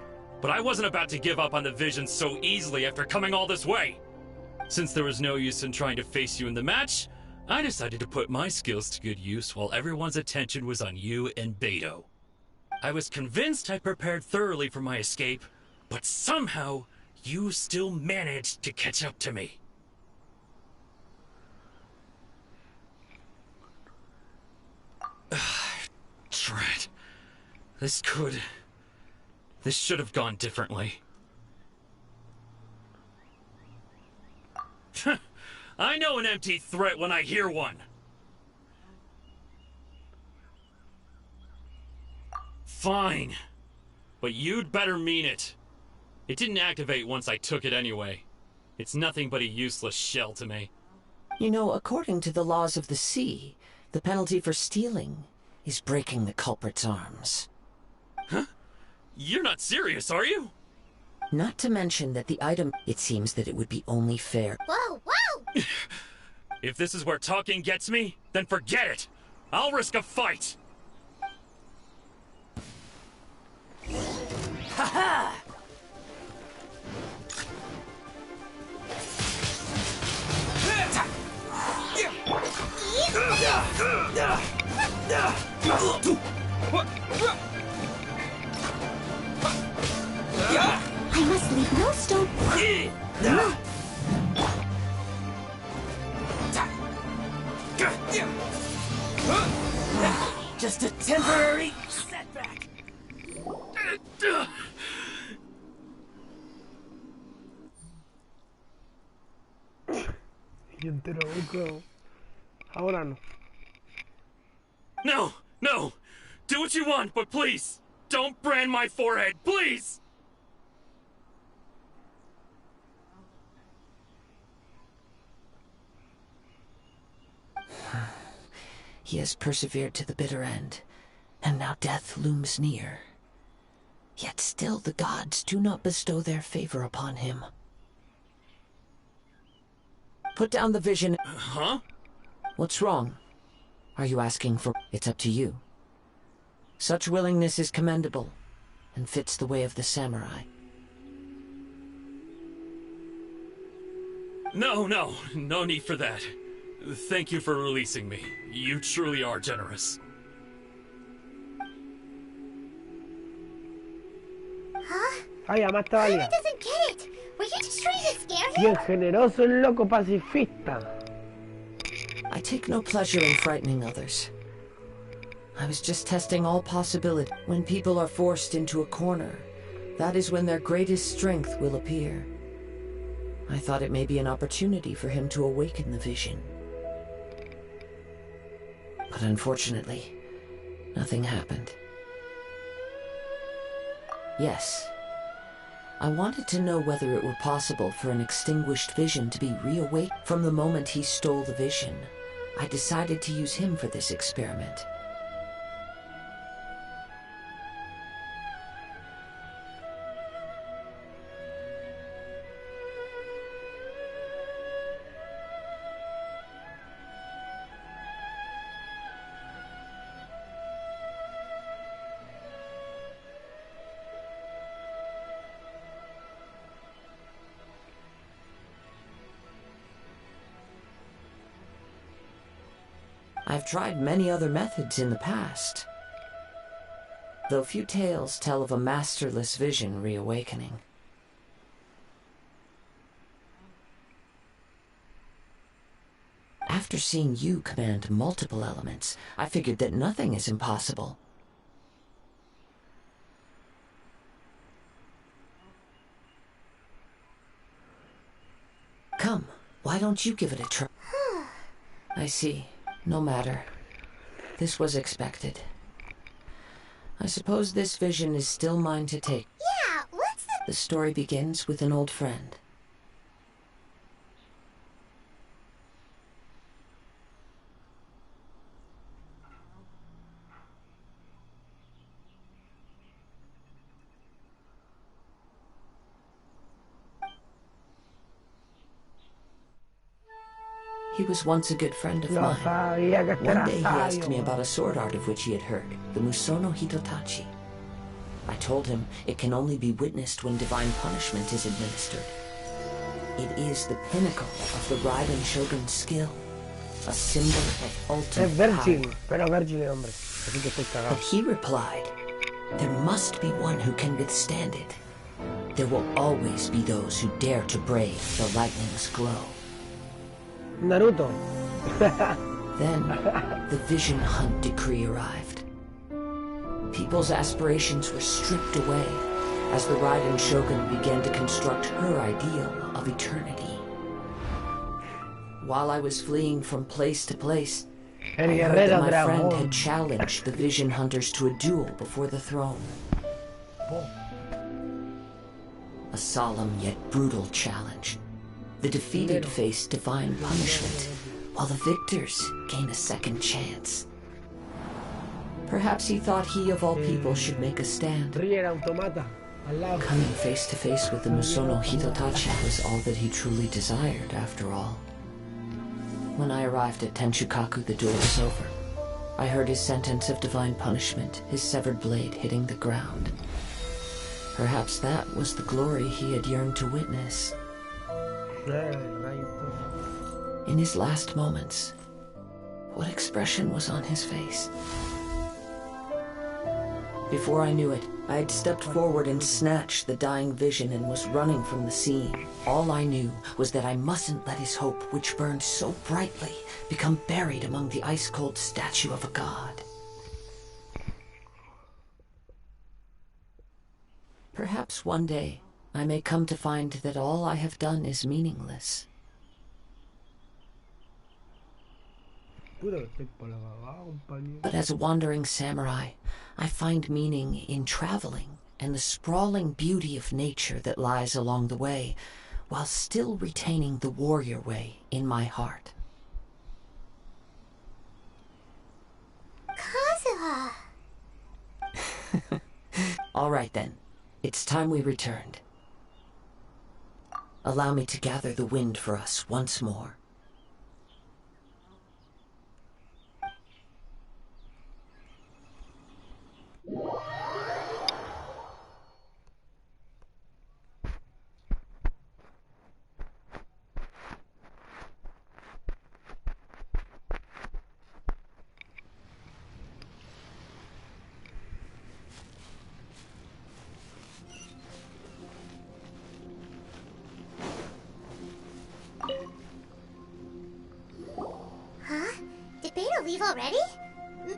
S21: But I wasn't about to give up on the vision so easily after coming all this way. Since there was no use in trying to face you in the match, I decided to put my skills to good use while everyone's attention was on you and Beto. I was convinced I prepared thoroughly for my escape, but somehow you still managed to catch up to me. Drat. This should have gone differently. I know an empty threat when I hear one. Fine. But you'd better mean it. It didn't activate once I took it anyway. It's nothing but a useless shell to me.
S14: You know, according to the laws of the sea, the penalty for stealing is breaking the culprit's arms.
S21: Huh? You're not serious, are you?
S14: Not to mention that the item, it seems that it would be only fair.
S3: Whoa, whoa!
S21: If this is where talking gets me, then forget it! I'll risk a fight!
S5: Ha-ha!
S3: I must leave no stone.
S5: Just a temporary setback.
S1: Y entero buco. Ahora no.
S21: No, no! Do what you want, but please, don't brand my forehead, please!
S14: He has persevered to the bitter end, and now death looms near. Yet still the gods do not bestow their favor upon him. Put down the vision.
S21: Huh?
S14: What's wrong? Are you asking for... It's up to you. Such willingness is commendable, and fits the way of the samurai.
S21: No need for that. Thank you for releasing me. You truly are generous.
S3: Huh?
S1: Ay, además está válida.
S3: doesn't get it. Were you just trying to scare him?
S1: Bien generoso el loco pacifista.
S14: I take no pleasure in frightening others. I was just testing all possibility. When people are forced into a corner, that is when their greatest strength will appear. I thought it may be an opportunity for him to awaken the vision. But unfortunately, nothing happened. Yes, I wanted to know whether it were possible for an extinguished vision to be reawakened. From the moment he stole the vision, I decided to use him for this experiment. I've tried many other methods in the past, though few tales tell of a masterless vision reawakening. After seeing you command multiple elements, I figured that nothing is impossible. Come, why don't you give it a try? I see. No matter. This was expected. I suppose this vision is still mine to take.
S3: Yeah, what's
S14: The story begins with an old friend. He was once a good friend of mine. One day he asked me about a sword art of which he had heard, the Musono Hitotachi. I told him it can only be witnessed when divine punishment is administered. It is the pinnacle of the Raiden Shogun's skill, a symbol of ultimate power. But he replied, there must be one who can withstand it. There will always be those who dare to brave the lightning's glow.
S1: Naruto.
S14: Then, the Vision Hunt decree arrived. People's aspirations were stripped away as the Raiden Shogun began to construct her ideal of eternity. While I was fleeing from place to place, I heard that my friend had challenged the Vision Hunters to a duel before the throne. A solemn yet brutal challenge. The defeated face divine punishment, while the victors gain a second chance. Perhaps he thought he of all people should make a stand. Coming face to face with the Musono Hitotachi was all that he truly desired, after all. When I arrived at Tenshukaku, the duel was over. I heard his sentence of divine punishment, his severed blade hitting the ground. Perhaps that was the glory he had yearned to witness. In his last moments, what expression was on his face? Before I knew it, I had stepped forward and snatched the dying vision and was running from the scene. All I knew was that I mustn't let his hope, which burned so brightly, become buried among the ice-cold statue of a god. Perhaps one day, I may come to find that all I have done is meaningless. But as a wandering samurai, I find meaning in traveling and the sprawling beauty of nature that lies along the way, while still retaining the warrior way in my heart.
S3: Kazuha!
S14: All right then, it's time we returned. Allow me to gather the wind for us once more.
S3: Huh? Did Beta leave already?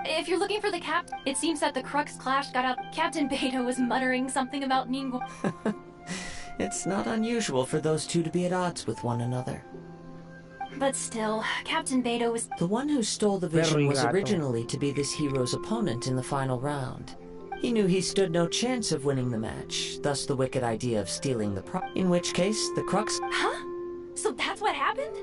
S20: If you're looking for the it seems that the Crux Clash got out. Captain Beta was muttering something about Ningguang.
S14: It's not unusual for those two to be at odds with one another.
S20: But still, Captain Beta was...
S14: The one who stole the vision was originally to be this hero's opponent in the final round. He knew he stood no chance of winning the match, thus the wicked idea of stealing the in which case, the Crux...
S20: Huh? So that's what happened?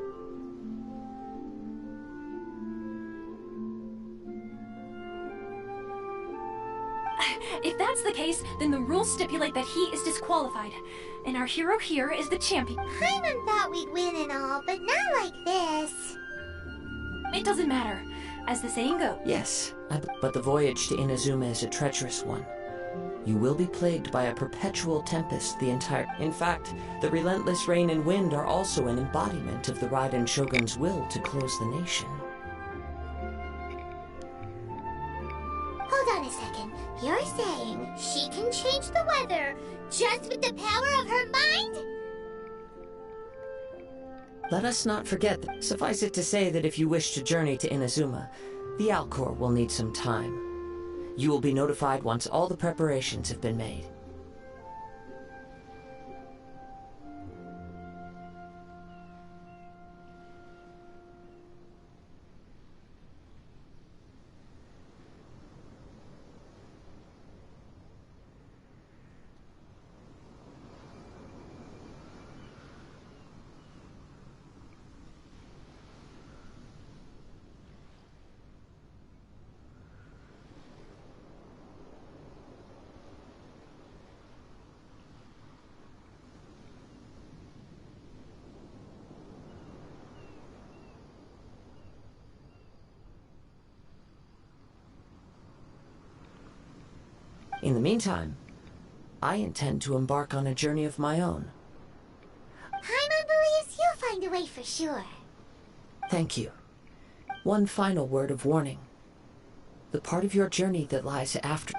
S20: If that's the case, then the rules stipulate that he is disqualified. And our hero here is the champion.
S3: Paimon thought we'd win and all, but not like this.
S20: It doesn't matter. As the saying goes.
S14: Yes, but the voyage to Inazuma is a treacherous one. You will be plagued by a perpetual tempest the entire... In fact, the relentless rain and wind are also an embodiment of the Raiden Shogun's will to close the nation.
S3: Hold on a second. You're saying she can change the weather just with the power of her mind?
S14: Let us not forget that. Suffice it to say that if you wish to journey to Inazuma, the Alcor will need some time. You will be notified once all the preparations have been made. In the meantime, I intend to embark on a journey of my own.
S3: Paimon believes you'll find a way for sure.
S14: Thank you. One final word of warning. The part of your journey that lies after...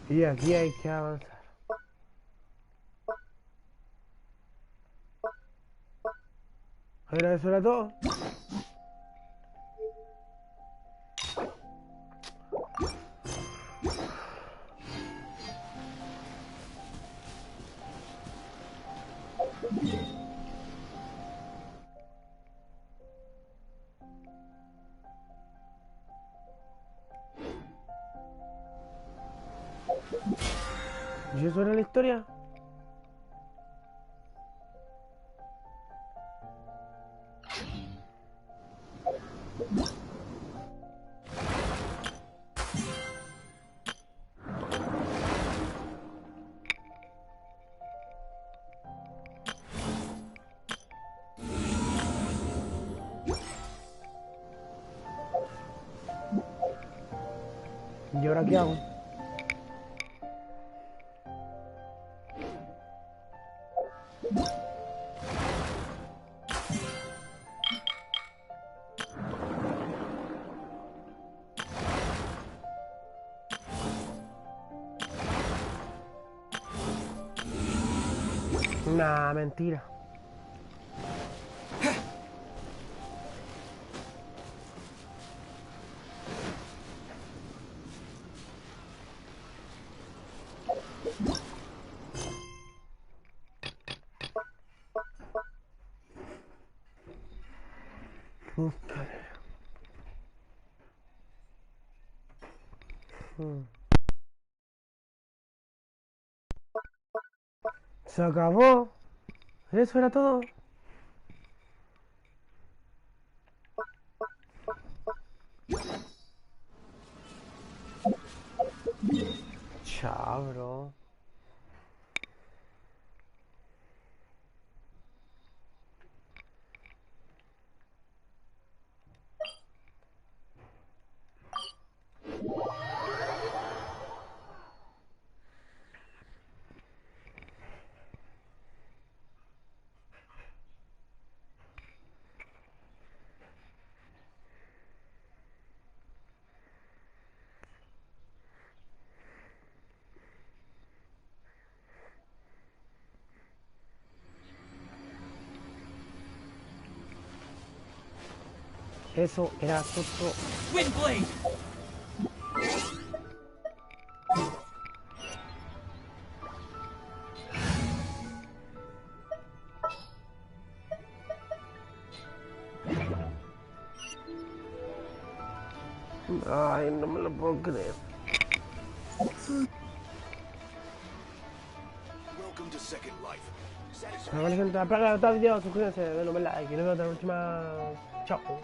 S1: Y aquí hay que avanzar. Pero eso era todo. ¿Y eso era la historia? ¿Y ahora qué hago? Nah, mentira. Se acabó. Eso era todo. Chao, bro. Eso era todo.
S5: Windblade!
S1: Ay, no me lo puedo creer.
S8: Welcome to Second Life.
S1: Bueno, gente, para el vídeo, suscríbanse, denle un like y nos vemos en la próxima. Chao.